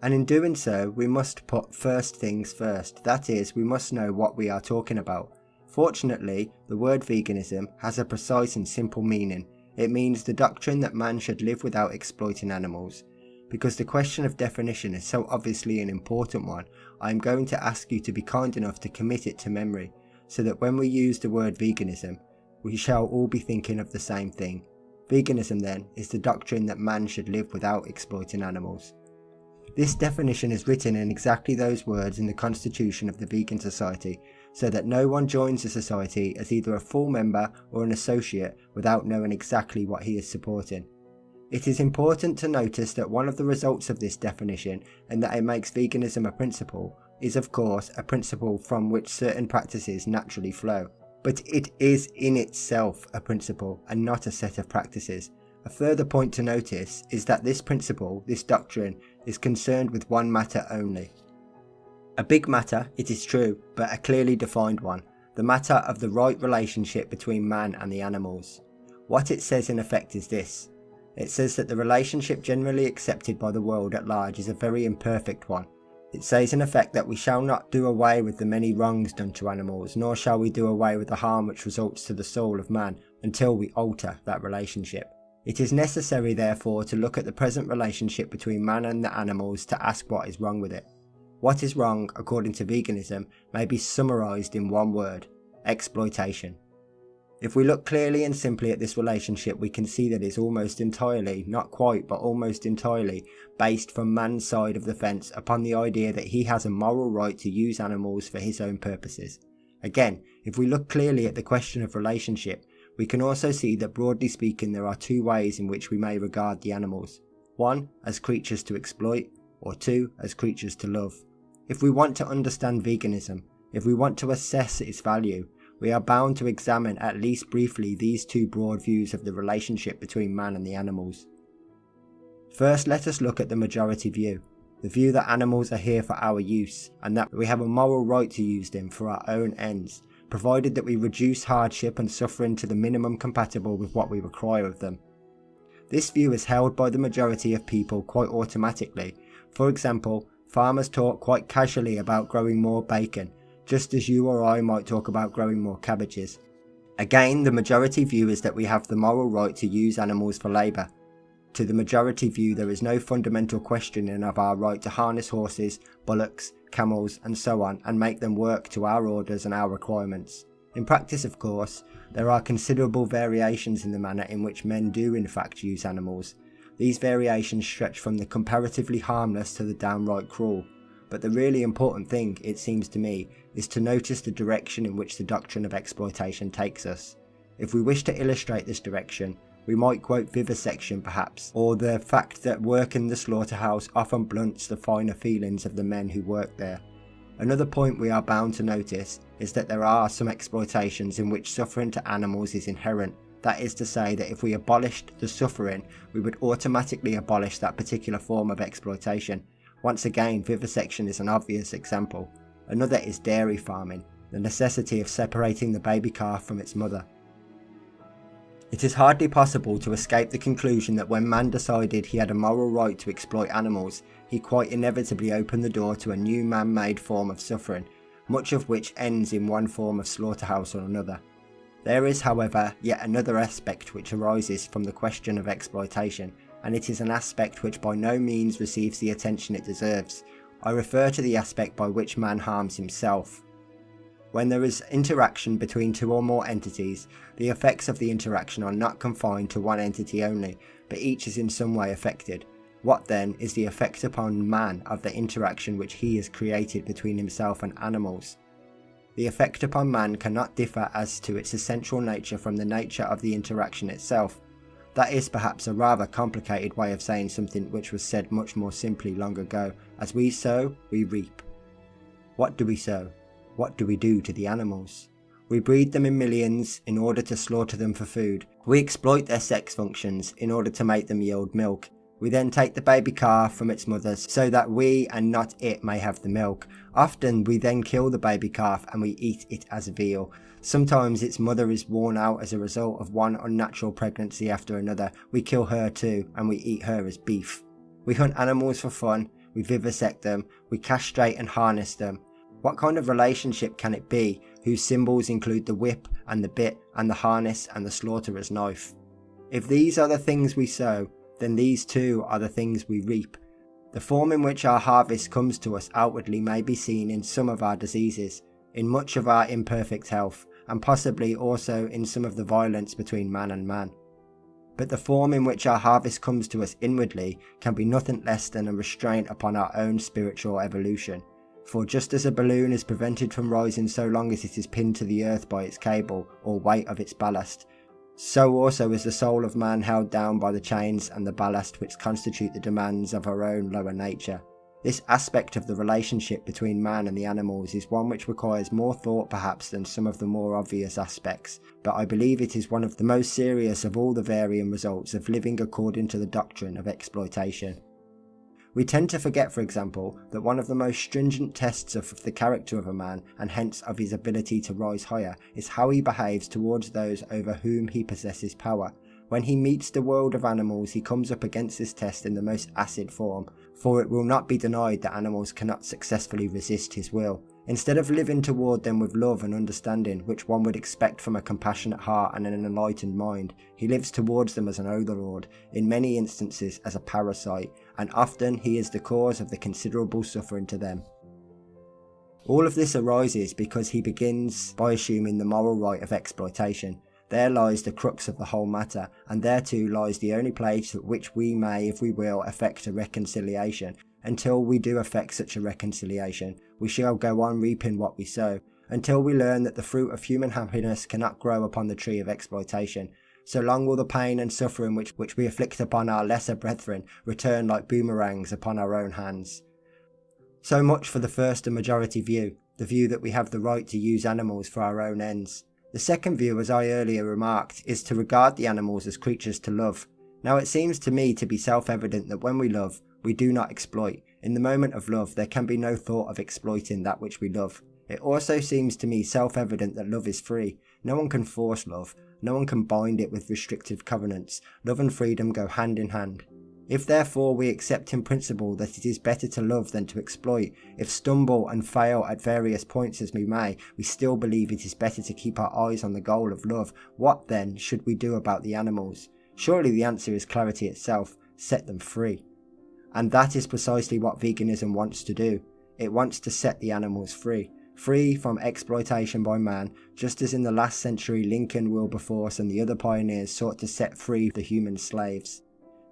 And in doing so, we must put first things first, that is, we must know what we are talking about. Fortunately, the word veganism has a precise and simple meaning. It means the doctrine that man should live without exploiting animals. Because the question of definition is so obviously an important one, I am going to ask you to be kind enough to commit it to memory, so that when we use the word veganism, we shall all be thinking of the same thing. Veganism, then, is the doctrine that man should live without exploiting animals. This definition is written in exactly those words in the Constitution of the Vegan Society, so that no one joins the society as either a full member or an associate without knowing exactly what he is supporting. It is important to notice that one of the results of this definition, and that it makes veganism a principle, is of course a principle from which certain practices naturally flow. But it is in itself a principle and not a set of practices. A further point to notice is that this principle, this doctrine, is concerned with one matter only. A big matter, it is true, but a clearly defined one, the matter of the right relationship between man and the animals. What it says in effect is this. It says that the relationship generally accepted by the world at large is a very imperfect one. It says in effect that we shall not do away with the many wrongs done to animals, nor shall we do away with the harm which results to the soul of man until we alter that relationship. It is necessary therefore to look at the present relationship between man and the animals to ask what is wrong with it. What is wrong, according to veganism, may be summarised in one word: exploitation. If we look clearly and simply at this relationship, we can see that it is almost entirely, not quite but almost entirely, based from man's side of the fence upon the idea that he has a moral right to use animals for his own purposes. Again, if we look clearly at the question of relationship, we can also see that broadly speaking there are two ways in which we may regard the animals. One, as creatures to exploit, or two, as creatures to love. If we want to understand veganism, if we want to assess its value, we are bound to examine at least briefly these two broad views of the relationship between man and the animals. First, let us look at the majority view, the view that animals are here for our use, and that we have a moral right to use them for our own ends, provided that we reduce hardship and suffering to the minimum compatible with what we require of them. This view is held by the majority of people quite automatically. For example, farmers talk quite casually about growing more bacon, just as you or I might talk about growing more cabbages. Again, the majority view is that we have the moral right to use animals for labour. To the majority view, there is no fundamental questioning of our right to harness horses, bullocks, camels and so on and make them work to our orders and our requirements. In practice, of course, there are considerable variations in the manner in which men do in fact use animals. These variations stretch from the comparatively harmless to the downright cruel. But the really important thing, it seems to me, is to notice the direction in which the doctrine of exploitation takes us. If we wish to illustrate this direction, we might quote vivisection perhaps, or the fact that work in the slaughterhouse often blunts the finer feelings of the men who work there. Another point we are bound to notice is that there are some exploitations in which suffering to animals is inherent. That is to say that if we abolished the suffering, we would automatically abolish that particular form of exploitation. Once again, vivisection is an obvious example. Another is dairy farming, the necessity of separating the baby calf from its mother. It is hardly possible to escape the conclusion that when man decided he had a moral right to exploit animals, he quite inevitably opened the door to a new man-made form of suffering, much of which ends in one form of slaughterhouse or another. There is, however, yet another aspect which arises from the question of exploitation, and it is an aspect which by no means receives the attention it deserves. I refer to the aspect by which man harms himself. When there is interaction between two or more entities, the effects of the interaction are not confined to one entity only, but each is in some way affected. What then is the effect upon man of the interaction which he has created between himself and animals? The effect upon man cannot differ as to its essential nature from the nature of the interaction itself. That is perhaps a rather complicated way of saying something which was said much more simply long ago. As we sow, we reap. What do we sow? What do we do to the animals? We breed them in millions in order to slaughter them for food. We exploit their sex functions in order to make them yield milk. We then take the baby calf from its mothers so that we and not it may have the milk. Often we then kill the baby calf and we eat it as a veal. Sometimes its mother is worn out as a result of one unnatural pregnancy after another. We kill her too and we eat her as beef. We hunt animals for fun, we vivisect them, we castrate and harness them. What kind of relationship can it be whose symbols include the whip and the bit and the harness and the slaughterer's knife? If these are the things we sow, then these too are the things we reap. The form in which our harvest comes to us outwardly may be seen in some of our diseases, in much of our imperfect health, and possibly also in some of the violence between man and man. But the form in which our harvest comes to us inwardly can be nothing less than a restraint upon our own spiritual evolution. For just as a balloon is prevented from rising so long as it is pinned to the earth by its cable or weight of its ballast, so also is the soul of man held down by the chains and the ballast which constitute the demands of our own lower nature. This aspect of the relationship between man and the animals is one which requires more thought perhaps than some of the more obvious aspects, but I believe it is one of the most serious of all the varying results of living according to the doctrine of exploitation. We tend to forget, for example, that one of the most stringent tests of the character of a man, and hence of his ability to rise higher, is how he behaves towards those over whom he possesses power. When he meets the world of animals, he comes up against this test in the most acid form, for it will not be denied that animals cannot successfully resist his will. Instead of living toward them with love and understanding, which one would expect from a compassionate heart and an enlightened mind, he lives towards them as an overlord, in many instances as a parasite, and often he is the cause of the considerable suffering to them. All of this arises because he begins by assuming the moral right of exploitation. There lies the crux of the whole matter, and there too lies the only place at which we may, if we will, effect a reconciliation. Until we do effect such a reconciliation, we shall go on reaping what we sow, until we learn that the fruit of human happiness cannot grow upon the tree of exploitation. So long will the pain and suffering which we afflict upon our lesser brethren return like boomerangs upon our own hands. So much for the first and majority view, the view that we have the right to use animals for our own ends. The second view, as I earlier remarked, is to regard the animals as creatures to love. Now it seems to me to be self-evident that when we love, we do not exploit. In the moment of love, there can be no thought of exploiting that which we love. It also seems to me self-evident that love is free. No one can force love. No one can bind it with restrictive covenants. Love and freedom go hand in hand. If therefore we accept in principle that it is better to love than to exploit, if stumble and fail at various points as we may, we still believe it is better to keep our eyes on the goal of love, what then should we do about the animals? Surely the answer is clarity itself: set them free. And that is precisely what veganism wants to do. It wants to set the animals free. Free from exploitation by man, just as in the last century Lincoln, Wilberforce and the other pioneers sought to set free the human slaves.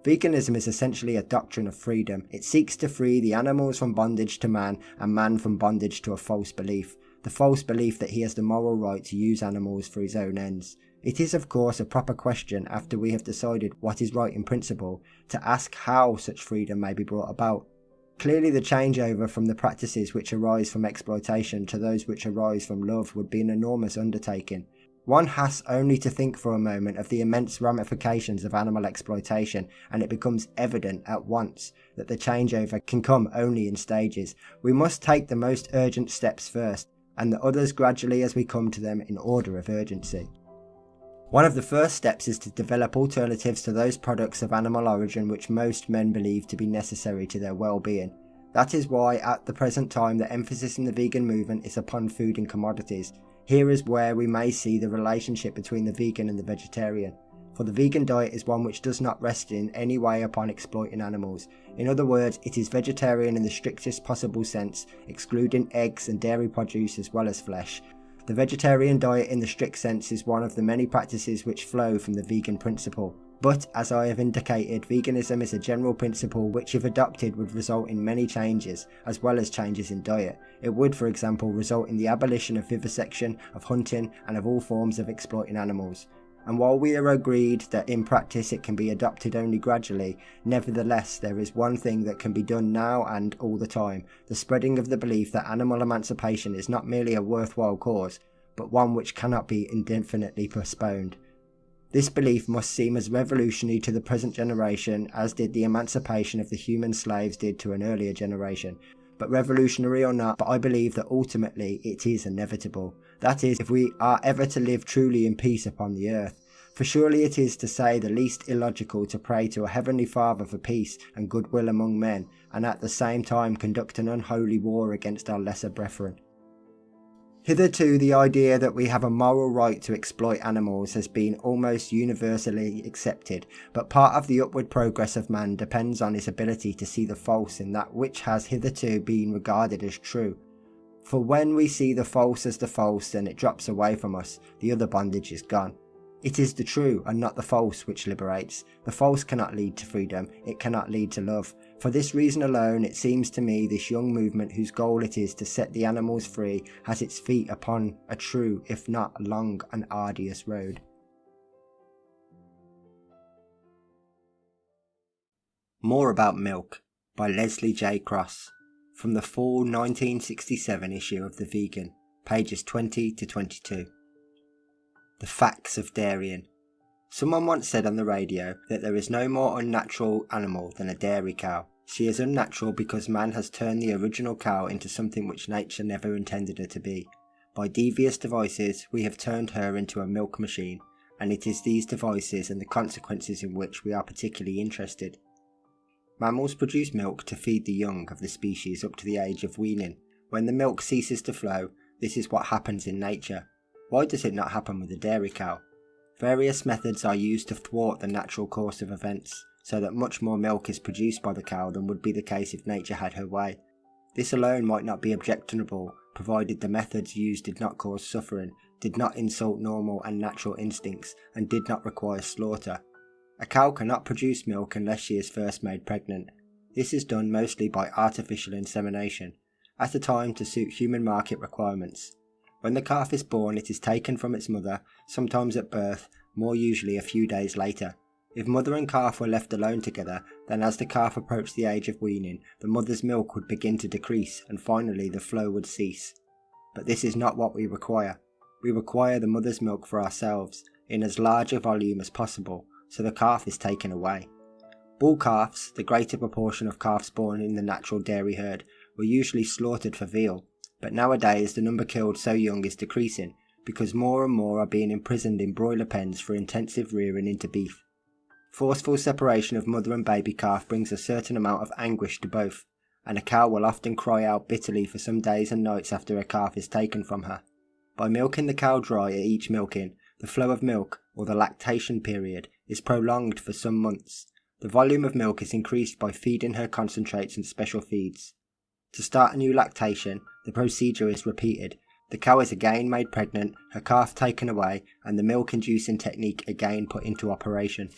Veganism is essentially a doctrine of freedom. It seeks to free the animals from bondage to man and man from bondage to a false belief. The false belief that he has the moral right to use animals for his own ends. It is of course a proper question, after we have decided what is right in principle, to ask how such freedom may be brought about. Clearly the changeover from the practices which arise from exploitation to those which arise from love would be an enormous undertaking. One has only to think for a moment of the immense ramifications of animal exploitation, and it becomes evident at once that the changeover can come only in stages. We must take the most urgent steps first, and the others gradually as we come to them in order of urgency. One of the first steps is to develop alternatives to those products of animal origin which most men believe to be necessary to their well-being. That is why at the present time the emphasis in the vegan movement is upon food and commodities. Here is where we may see the relationship between the vegan and the vegetarian. For the vegan diet is one which does not rest in any way upon exploiting animals. In other words, it is vegetarian in the strictest possible sense, excluding eggs and dairy produce as well as flesh. The vegetarian diet in the strict sense is one of the many practices which flow from the vegan principle. But, as I have indicated, veganism is a general principle which, if adopted, would result in many changes, as well as changes in diet. It would, for example, result in the abolition of vivisection, of hunting, and of all forms of exploiting animals. And while we are agreed that in practice it can be adopted only gradually, nevertheless there is one thing that can be done now and all the time: the spreading of the belief that animal emancipation is not merely a worthwhile cause, but one which cannot be indefinitely postponed. This belief must seem as revolutionary to the present generation as did the emancipation of the human slaves did to an earlier generation. But revolutionary or not, but I believe that ultimately it is inevitable. That is, if we are ever to live truly in peace upon the earth. For surely it is, to say the least, illogical to pray to a heavenly Father for peace and goodwill among men, and at the same time conduct an unholy war against our lesser brethren. Hitherto, the idea that we have a moral right to exploit animals has been almost universally accepted, but part of the upward progress of man depends on his ability to see the false in that which has hitherto been regarded as true. For when we see the false as the false, then it drops away from us, the other bondage is gone. It is the true and not the false which liberates. The false cannot lead to freedom, it cannot lead to love. For this reason alone, it seems to me this young movement, whose goal it is to set the animals free, has its feet upon a true, if not long and arduous road. More About Milk by Leslie J. Cross, from the fall 1967 issue of The Vegan, pages 20 to 22. The facts of dairying. Someone once said on the radio that there is no more unnatural animal than a dairy cow. She is unnatural because man has turned the original cow into something which nature never intended her to be. By devious devices we have turned her into a milk machine, and it is these devices and the consequences in which we are particularly interested. Mammals produce milk to feed the young of the species up to the age of weaning. When the milk ceases to flow, this is what happens in nature. Why does it not happen with a dairy cow? Various methods are used to thwart the natural course of events, so that much more milk is produced by the cow than would be the case if nature had her way. This alone might not be objectionable, provided the methods used did not cause suffering, did not insult normal and natural instincts, and did not require slaughter. A cow cannot produce milk unless she is first made pregnant. This is done mostly by artificial insemination, at a time to suit human market requirements. When the calf is born, it is taken from its mother, sometimes at birth, more usually a few days later. If mother and calf were left alone together, then as the calf approached the age of weaning, the mother's milk would begin to decrease, and finally the flow would cease. But this is not what we require. We require the mother's milk for ourselves, in as large a volume as possible, so the calf is taken away. Bull calves, the greater proportion of calves born in the natural dairy herd, were usually slaughtered for veal. But nowadays the number killed so young is decreasing, because more and more are being imprisoned in broiler pens for intensive rearing into beef. Forceful separation of mother and baby calf brings a certain amount of anguish to both, and a cow will often cry out bitterly for some days and nights after a calf is taken from her. By milking the cow dry at each milking, the flow of milk, or the lactation period, is prolonged for some months. The volume of milk is increased by feeding her concentrates and special feeds. To start a new lactation, the procedure is repeated. The cow is again made pregnant, her calf taken away, and the milk-inducing technique again put into operation.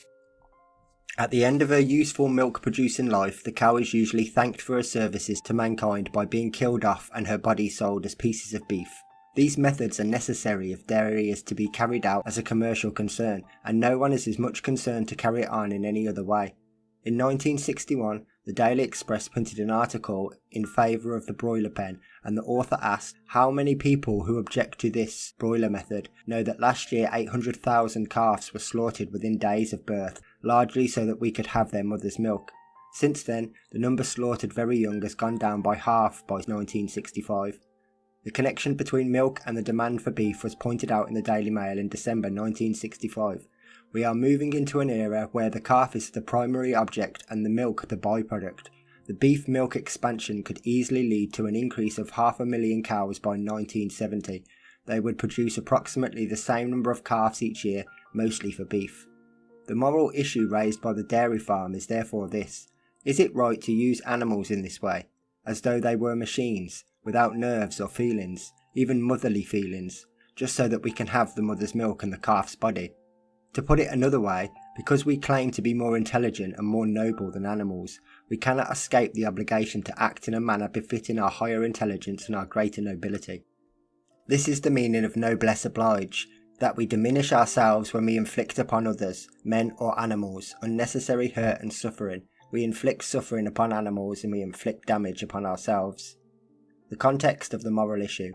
At the end of her useful milk-producing life, the cow is usually thanked for her services to mankind by being killed off and her body sold as pieces of beef. These methods are necessary if dairy is to be carried out as a commercial concern, and no one is as much concerned to carry it on in any other way. In 1961, the Daily Express printed an article in favour of the broiler pen, and the author asked how many people who object to this broiler method know that last year 800,000 calves were slaughtered within days of birth, largely so that we could have their mother's milk. Since then, the number slaughtered very young has gone down by half by 1965. The connection between milk and the demand for beef was pointed out in the Daily Mail in December 1965. We are moving into an era where the calf is the primary object and the milk the byproduct. The beef milk expansion could easily lead to an increase of 500,000 cows by 1970. They would produce approximately the same number of calves each year, mostly for beef. The moral issue raised by the dairy farm is therefore this: is it right to use animals in this way, as though they were machines, without nerves or feelings, even motherly feelings, just so that we can have the mother's milk and the calf's body? To put it another way, because we claim to be more intelligent and more noble than animals, we cannot escape the obligation to act in a manner befitting our higher intelligence and our greater nobility. This is the meaning of noblesse oblige, that we diminish ourselves when we inflict upon others, men or animals, unnecessary hurt and suffering. We inflict suffering upon animals and we inflict damage upon ourselves. The context of the moral issue.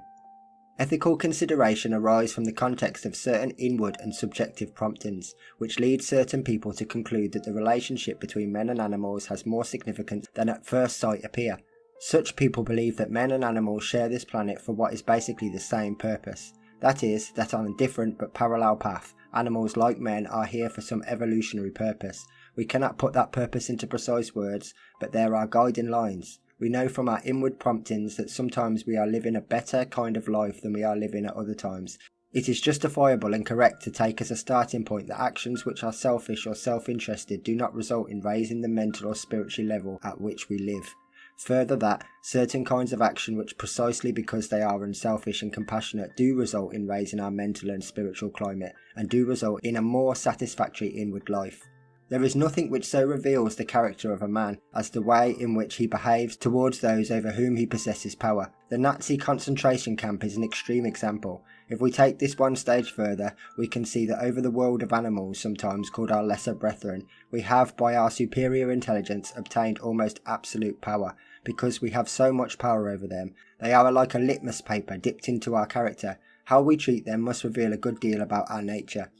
Ethical consideration arises from the context of certain inward and subjective promptings, which lead certain people to conclude that the relationship between men and animals has more significance than at first sight appear. Such people believe that men and animals share this planet for what is basically the same purpose. That is, that on a different but parallel path, animals like men are here for some evolutionary purpose. We cannot put that purpose into precise words, but there are guiding lines. We know from our inward promptings that sometimes we are living a better kind of life than we are living at other times. It is justifiable and correct to take as a starting point that actions which are selfish or self-interested do not result in raising the mental or spiritual level at which we live. Further, that certain kinds of action which, precisely because they are unselfish and compassionate, do result in raising our mental and spiritual climate, and do result in a more satisfactory inward life. There is nothing which so reveals the character of a man as the way in which he behaves towards those over whom he possesses power. The Nazi concentration camp is an extreme example. If we take this one stage further, we can see that over the world of animals, sometimes called our lesser brethren, we have, by our superior intelligence, obtained almost absolute power. Because we have so much power over them, they are like a litmus paper dipped into our character. How we treat them must reveal a good deal about our nature.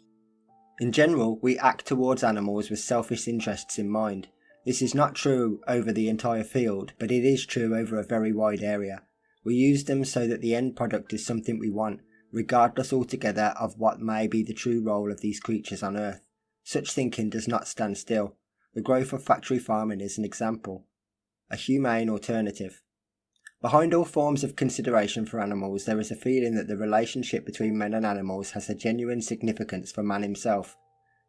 In general, we act towards animals with selfish interests in mind. This is not true over the entire field, but it is true over a very wide area. We use them so that the end product is something we want, regardless altogether of what may be the true role of these creatures on Earth. Such thinking does not stand still. The growth of factory farming is an example. A humane alternative. Behind all forms of consideration for animals, there is a feeling that the relationship between men and animals has a genuine significance for man himself.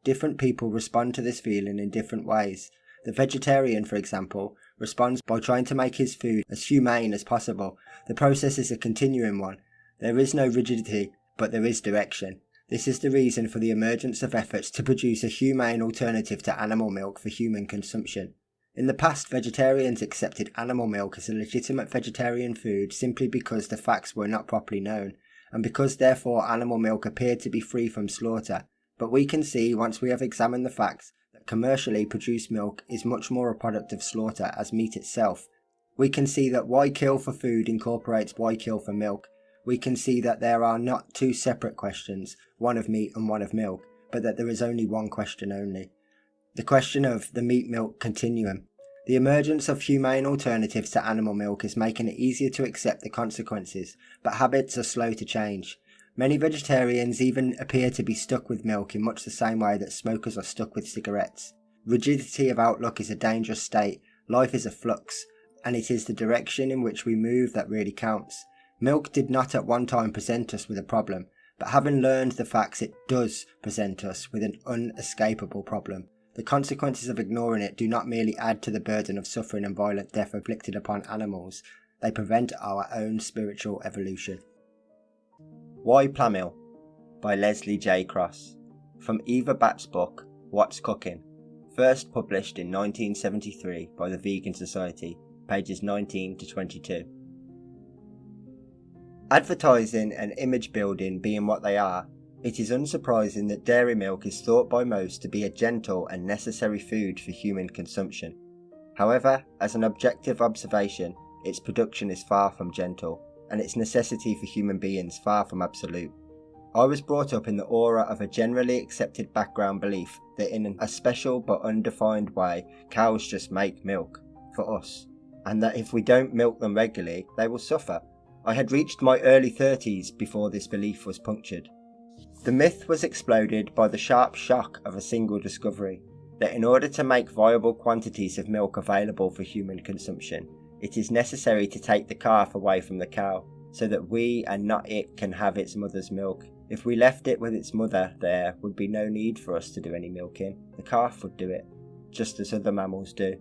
Different people respond to this feeling in different ways. The vegetarian, for example, responds by trying to make his food as humane as possible. The process is a continuing one. There is no rigidity, but there is direction. This is the reason for the emergence of efforts to produce a humane alternative to animal milk for human consumption. In the past, vegetarians accepted animal milk as a legitimate vegetarian food simply because the facts were not properly known, and because therefore animal milk appeared to be free from slaughter. But we can see, once we have examined the facts, that commercially produced milk is much more a product of slaughter as meat itself. We can see that why kill for food incorporates why kill for milk. We can see that there are not two separate questions, one of meat and one of milk, but that there is only one question only. The question of the meat-milk continuum. The emergence of humane alternatives to animal milk is making it easier to accept the consequences, but habits are slow to change. Many vegetarians even appear to be stuck with milk in much the same way that smokers are stuck with cigarettes. Rigidity of outlook is a dangerous state, life is a flux, and it is the direction in which we move that really counts. Milk did not at one time present us with a problem, but having learned the facts, it does present us with an unescapable problem. The consequences of ignoring it do not merely add to the burden of suffering and violent death inflicted upon animals, they prevent our own spiritual evolution. Why Plamil? By Leslie J. Cross. From Eva Batt's book, What's Cooking? First published in 1973 by the Vegan Society, pages 19 to 22. Advertising and image building being what they are, it is unsurprising that dairy milk is thought by most to be a gentle and necessary food for human consumption. However, as an objective observation, its production is far from gentle, and its necessity for human beings far from absolute. I was brought up in the aura of a generally accepted background belief that in a special but undefined way, cows just make milk, for us, and that if we don't milk them regularly, they will suffer. I had reached my early 30s before this belief was punctured. The myth was exploded by the sharp shock of a single discovery, that in order to make viable quantities of milk available for human consumption, it is necessary to take the calf away from the cow, so that we and not it can have its mother's milk. If we left it with its mother, there would be no need for us to do any milking. The calf would do it, just as other mammals do.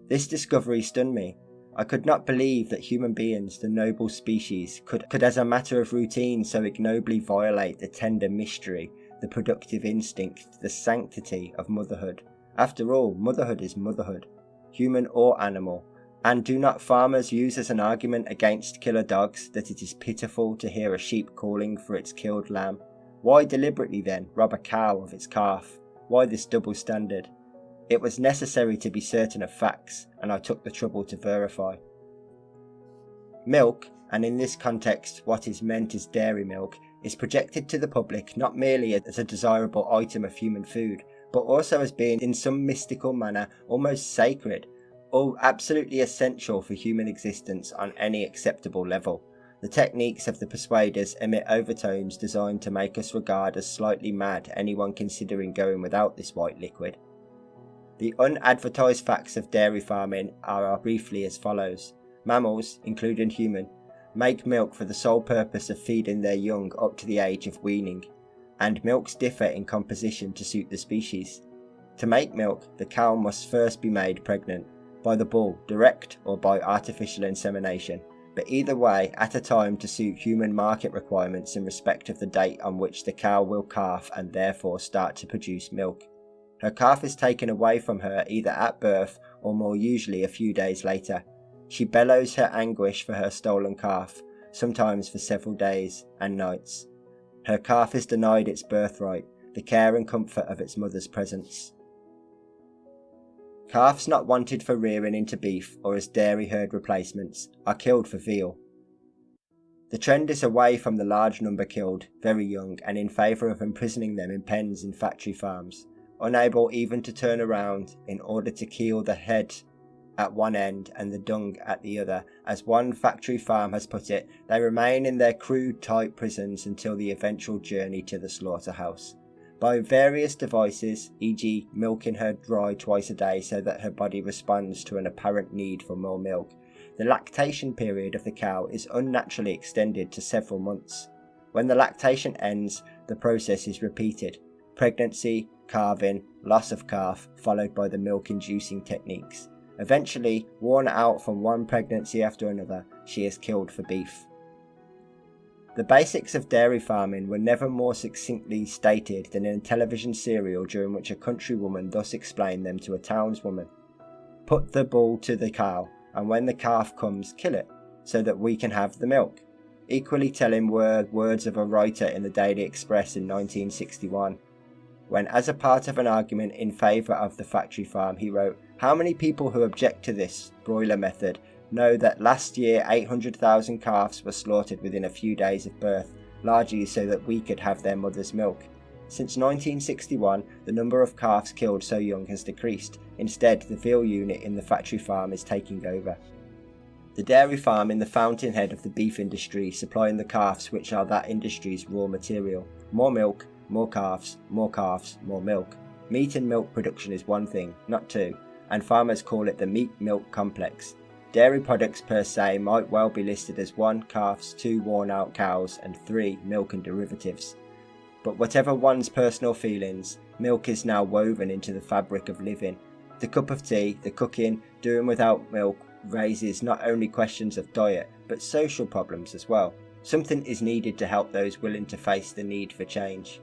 This discovery stunned me. I could not believe that human beings, the noble species, could as a matter of routine so ignobly violate the tender mystery, the productive instinct, the sanctity of motherhood. After all, motherhood is motherhood, human or animal. And do not farmers use as an argument against killer dogs that it is pitiful to hear a sheep calling for its killed lamb? Why deliberately then rob a cow of its calf? Why this double standard? It was necessary to be certain of facts, and I took the trouble to verify. Milk, and in this context what is meant as dairy milk, is projected to the public not merely as a desirable item of human food, but also as being in some mystical manner almost sacred, or absolutely essential for human existence on any acceptable level. The techniques of the persuaders emit overtones designed to make us regard as slightly mad anyone considering going without this white liquid. The unadvertised facts of dairy farming are briefly as follows. Mammals, including human, make milk for the sole purpose of feeding their young up to the age of weaning, and milks differ in composition to suit the species. To make milk, the cow must first be made pregnant, by the bull, direct or by artificial insemination, but either way at a time to suit human market requirements in respect of the date on which the cow will calf and therefore start to produce milk. Her calf is taken away from her either at birth or more usually a few days later. She bellows her anguish for her stolen calf, sometimes for several days and nights. Her calf is denied its birthright, the care and comfort of its mother's presence. Calves not wanted for rearing into beef or as dairy herd replacements are killed for veal. The trend is away from the large number killed very young and in favour of imprisoning them in pens in factory farms, unable even to turn around in order to keel the head at one end and the dung at the other. As one factory farm has put it, they remain in their crude tight prisons until the eventual journey to the slaughterhouse. By various devices, e.g. milking her dry twice a day so that her body responds to an apparent need for more milk, the lactation period of the cow is unnaturally extended to several months. When the lactation ends, the process is repeated. Pregnancy, calving, loss of calf, followed by the milk-inducing techniques. Eventually, worn out from one pregnancy after another, she is killed for beef. The basics of dairy farming were never more succinctly stated than in a television serial during which a countrywoman thus explained them to a townswoman. Put the bull to the cow, and when the calf comes, kill it, so that we can have the milk. Equally telling were words of a writer in the Daily Express in 1961, when, as a part of an argument in favour of the factory farm, he wrote, "How many people who object to this broiler method know that last year 800,000 calves were slaughtered within a few days of birth, largely so that we could have their mother's milk? Since 1961, the number of calves killed so young has decreased. Instead, the veal unit in the factory farm is taking over." The dairy farm in the fountainhead of the beef industry, supplying the calves which are that industry's raw material. More milk, more calves, more milk. Meat and milk production is one thing, not two, and farmers call it the meat-milk complex. Dairy products per se might well be listed as 1. Calves, 2. Worn-out cows, and 3. Milk and derivatives. But whatever one's personal feelings, milk is now woven into the fabric of living. The cup of tea, the cooking, doing without milk raises not only questions of diet, but social problems as well. Something is needed to help those willing to face the need for change.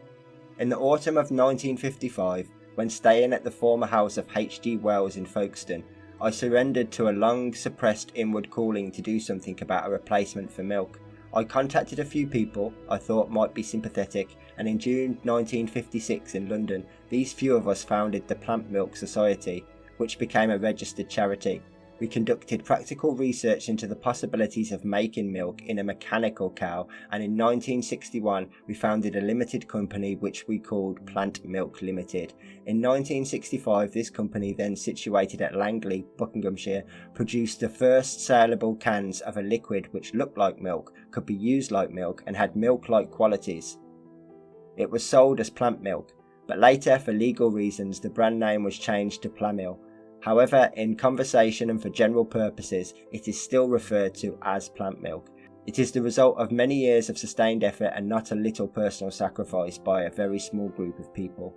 In the autumn of 1955, when staying at the former house of H.G. Wells in Folkestone, I surrendered to a long-suppressed inward calling to do something about a replacement for milk. I contacted a few people I thought might be sympathetic, and in June 1956 in London, these few of us founded the Plant Milk Society, which became a registered charity. We conducted practical research into the possibilities of making milk in a mechanical cow, and in 1961 we founded a limited company which we called Plant Milk Limited. In 1965 this company, then situated at Langley, Buckinghamshire, produced the first saleable cans of a liquid which looked like milk, could be used like milk, and had milk-like qualities. It was sold as plant milk, but later, for legal reasons, the brand name was changed to Plamil. However, in conversation and for general purposes, it is still referred to as plant milk. It is the result of many years of sustained effort and not a little personal sacrifice by a very small group of people.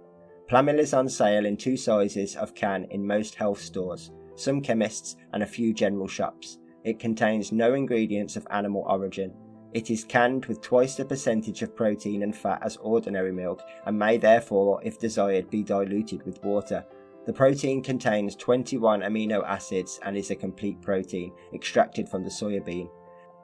Plamil is on sale in 2 sizes of can in most health stores, some chemists and a few general shops. It contains no ingredients of animal origin. It is canned with twice the percentage of protein and fat as ordinary milk and may therefore, if desired, be diluted with water. The protein contains 21 amino acids and is a complete protein extracted from the soya bean.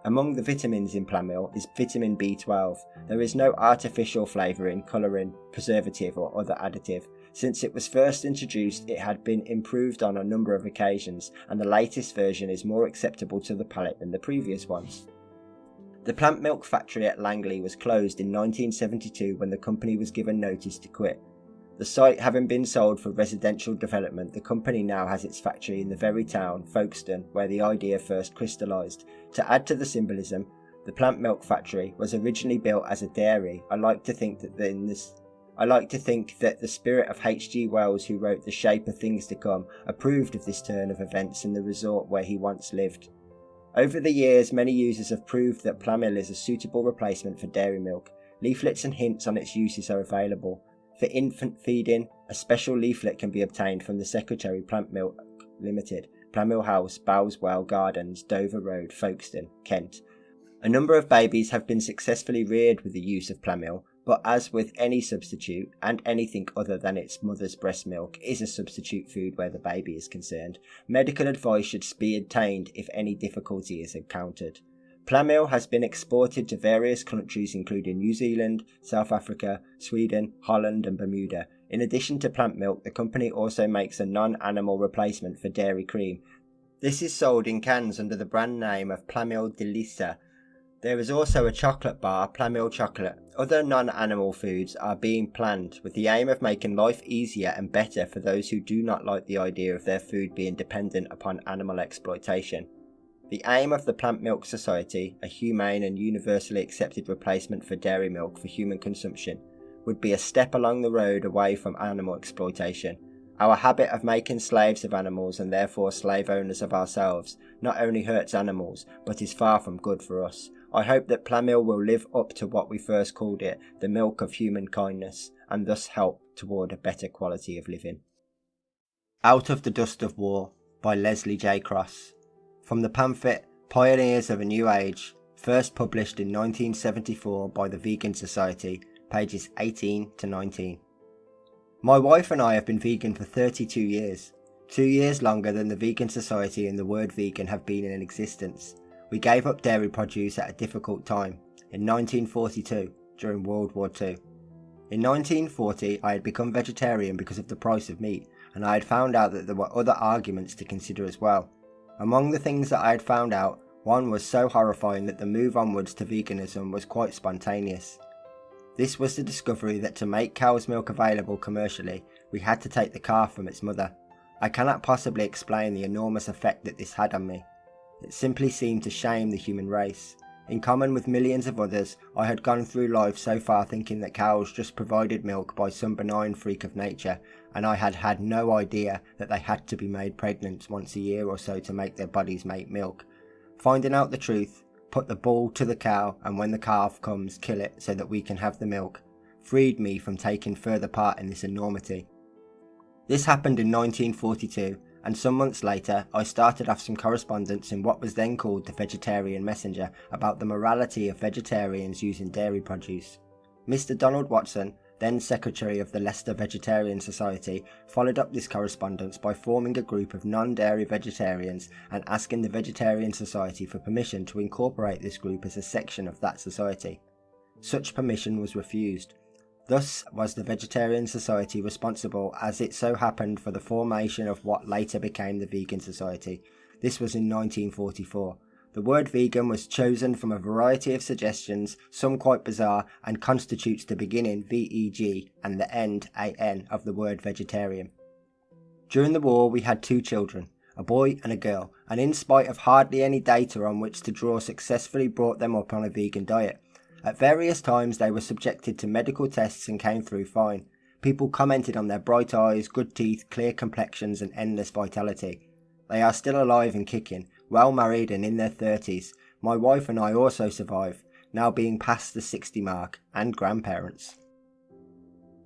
Among the vitamins in Plamil is vitamin B12. There is no artificial flavouring, colouring, preservative or other additive. Since it was first introduced, it had been improved on a number of occasions, and the latest version is more acceptable to the palate than the previous ones. The plant milk factory at Langley was closed in 1972 when the company was given notice to quit. The site having been sold for residential development, the company now has its factory in the very town, Folkestone, where the idea first crystallised. To add to the symbolism, the plant milk factory was originally built as a dairy. I like to think that the spirit of H.G. Wells, who wrote The Shape of Things to Come, approved of this turn of events in the resort where he once lived. Over the years, many users have proved that Plamil is a suitable replacement for dairy milk. Leaflets and hints on its uses are available. For infant feeding, a special leaflet can be obtained from the Secretary Plant Milk Limited, Plamil House, Bowswell Gardens, Dover Road, Folkestone, Kent. A number of babies have been successfully reared with the use of Plamil, but as with any substitute, and anything other than its mother's breast milk is a substitute food where the baby is concerned, medical advice should be obtained if any difficulty is encountered. Plamil has been exported to various countries including New Zealand, South Africa, Sweden, Holland and Bermuda. In addition to plant milk, the company also makes a non-animal replacement for dairy cream. This is sold in cans under the brand name of Plamil Delisa. There is also a chocolate bar, Plamil Chocolate. Other non-animal foods are being planned with the aim of making life easier and better for those who do not like the idea of their food being dependent upon animal exploitation. The aim of the Plant Milk Society, a humane and universally accepted replacement for dairy milk for human consumption, would be a step along the road away from animal exploitation. Our habit of making slaves of animals and therefore slave owners of ourselves not only hurts animals, but is far from good for us. I hope that Plamil will live up to what we first called it, the milk of human kindness, and thus help toward a better quality of living. Out of the Dust of War by Leslie J. Cross. From the pamphlet Pioneers of a New Age, first published in 1974 by the Vegan Society, pages 18 to 19. My wife and I have been vegan for 32 years, 2 years longer than the Vegan Society and the word vegan have been in existence. We gave up dairy produce at a difficult time, in 1942, during World War II. In 1940, I had become vegetarian because of the price of meat, and I had found out that there were other arguments to consider as well. Among the things that I had found out, one was so horrifying that the move onwards to veganism was quite spontaneous. This was the discovery that to make cow's milk available commercially, we had to take the calf from its mother. I cannot possibly explain the enormous effect that this had on me. It simply seemed to shame the human race. In common with millions of others, I had gone through life so far thinking that cows just provided milk by some benign freak of nature, and I had had no idea that they had to be made pregnant once a year or so to make their bodies make milk. Finding out the truth, put the bull to the cow, and when the calf comes, kill it so that we can have the milk, freed me from taking further part in this enormity. This happened in 1942, and some months later I started off some correspondence in what was then called the Vegetarian Messenger about the morality of vegetarians using dairy produce. Mr. Donald Watson, then Secretary of the Leicester Vegetarian Society, followed up this correspondence by forming a group of non-dairy vegetarians and asking the Vegetarian Society for permission to incorporate this group as a section of that society. Such permission was refused. Thus was the Vegetarian Society responsible, as it so happened, for the formation of what later became the Vegan Society. This was in 1944. The word vegan was chosen from a variety of suggestions, some quite bizarre, and constitutes the beginning VEG and the end AN of the word vegetarian. During the war we had 2 children, a boy and a girl, and in spite of hardly any data on which to draw, successfully brought them up on a vegan diet. At various times they were subjected to medical tests and came through fine. People commented on their bright eyes, good teeth, clear complexions and endless vitality. They are still alive and kicking, well married and in their 30s. My wife and I also survive, now being past the 60 mark, and grandparents.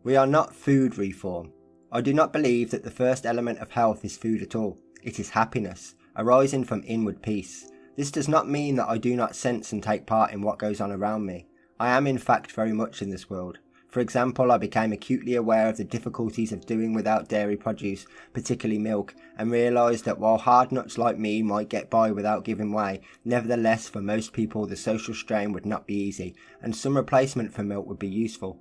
We are not food reform. I do not believe that the first element of health is food at all. It is happiness, arising from inward peace. This does not mean that I do not sense and take part in what goes on around me. I am in fact very much in this world. For example, I became acutely aware of the difficulties of doing without dairy produce, particularly milk, and realised that while hard nuts like me might get by without giving way, nevertheless for most people the social strain would not be easy, and some replacement for milk would be useful.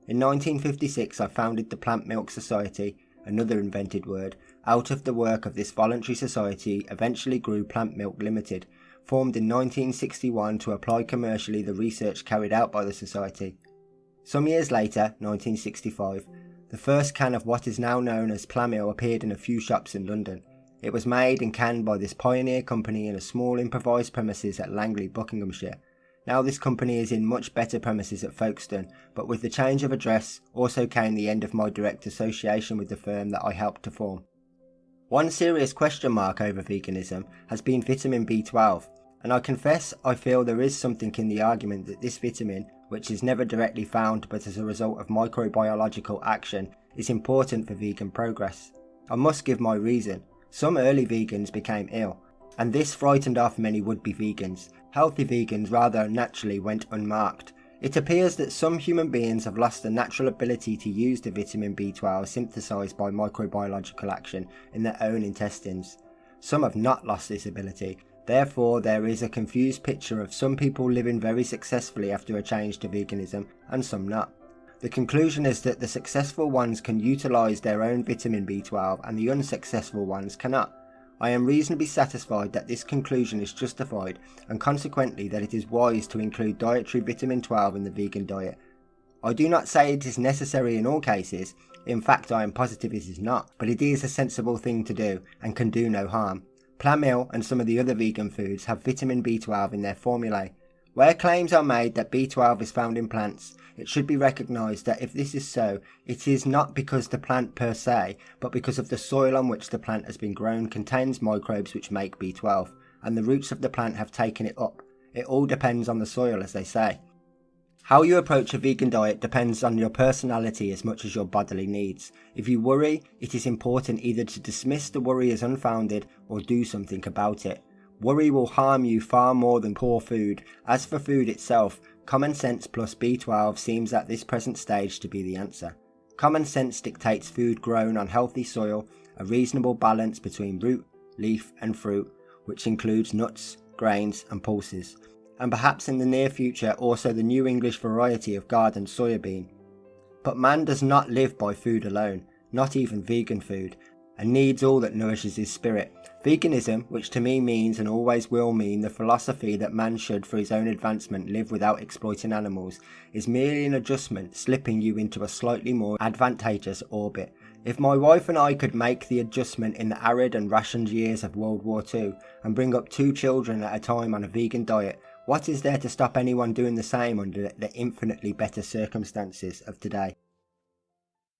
In 1956 I founded the Plant Milk Society, another invented word. Out of the work of this voluntary society eventually grew Plant Milk Limited, formed in 1961 to apply commercially the research carried out by the society. Some years later, 1965, the first can of what is now known as Plamil appeared in a few shops in London. It was made and canned by this pioneer company in a small improvised premises at Langley, Buckinghamshire. Now this company is in much better premises at Folkestone, but with the change of address also came the end of my direct association with the firm that I helped to form. One serious question mark over veganism has been vitamin B12, and I confess I feel there is something in the argument that this vitamin, which is never directly found but as a result of microbiological action, is important for vegan progress. I must give my reason. Some early vegans became ill, and this frightened off many would-be vegans. Healthy vegans rather naturally went unmarked. It appears that some human beings have lost the natural ability to use the vitamin B12 synthesized by microbiological action in their own intestines. Some have not lost this ability. Therefore, there is a confused picture of some people living very successfully after a change to veganism and some not. The conclusion is that the successful ones can utilize their own vitamin B12 and the unsuccessful ones cannot. I am reasonably satisfied that this conclusion is justified and consequently that it is wise to include dietary vitamin 12 in the vegan diet. I do not say it is necessary in all cases, in fact I am positive it is not, but it is a sensible thing to do and can do no harm. Plamil and some of the other vegan foods have vitamin B12 in their formulae. Where claims are made that B12 is found in plants, it should be recognised that if this is so, it is not because the plant per se, but because of the soil on which the plant has been grown contains microbes which make B12, and the roots of the plant have taken it up. It all depends on the soil, as they say. How you approach a vegan diet depends on your personality as much as your bodily needs. If you worry, it is important either to dismiss the worry as unfounded or do something about it. Worry will harm you far more than poor food. As for food itself, common sense plus B12 seems at this present stage to be the answer. Common sense dictates food grown on healthy soil, a reasonable balance between root, leaf and fruit, which includes nuts, grains and pulses, and perhaps in the near future also the new English variety of garden soya bean. But man does not live by food alone, not even vegan food, and needs all that nourishes his spirit. Veganism, which to me means and always will mean the philosophy that man should for his own advancement live without exploiting animals, is merely an adjustment slipping you into a slightly more advantageous orbit. If my wife and I could make the adjustment in the arid and rationed years of World War II and bring up 2 children at a time on a vegan diet, what is there to stop anyone doing the same under the infinitely better circumstances of today?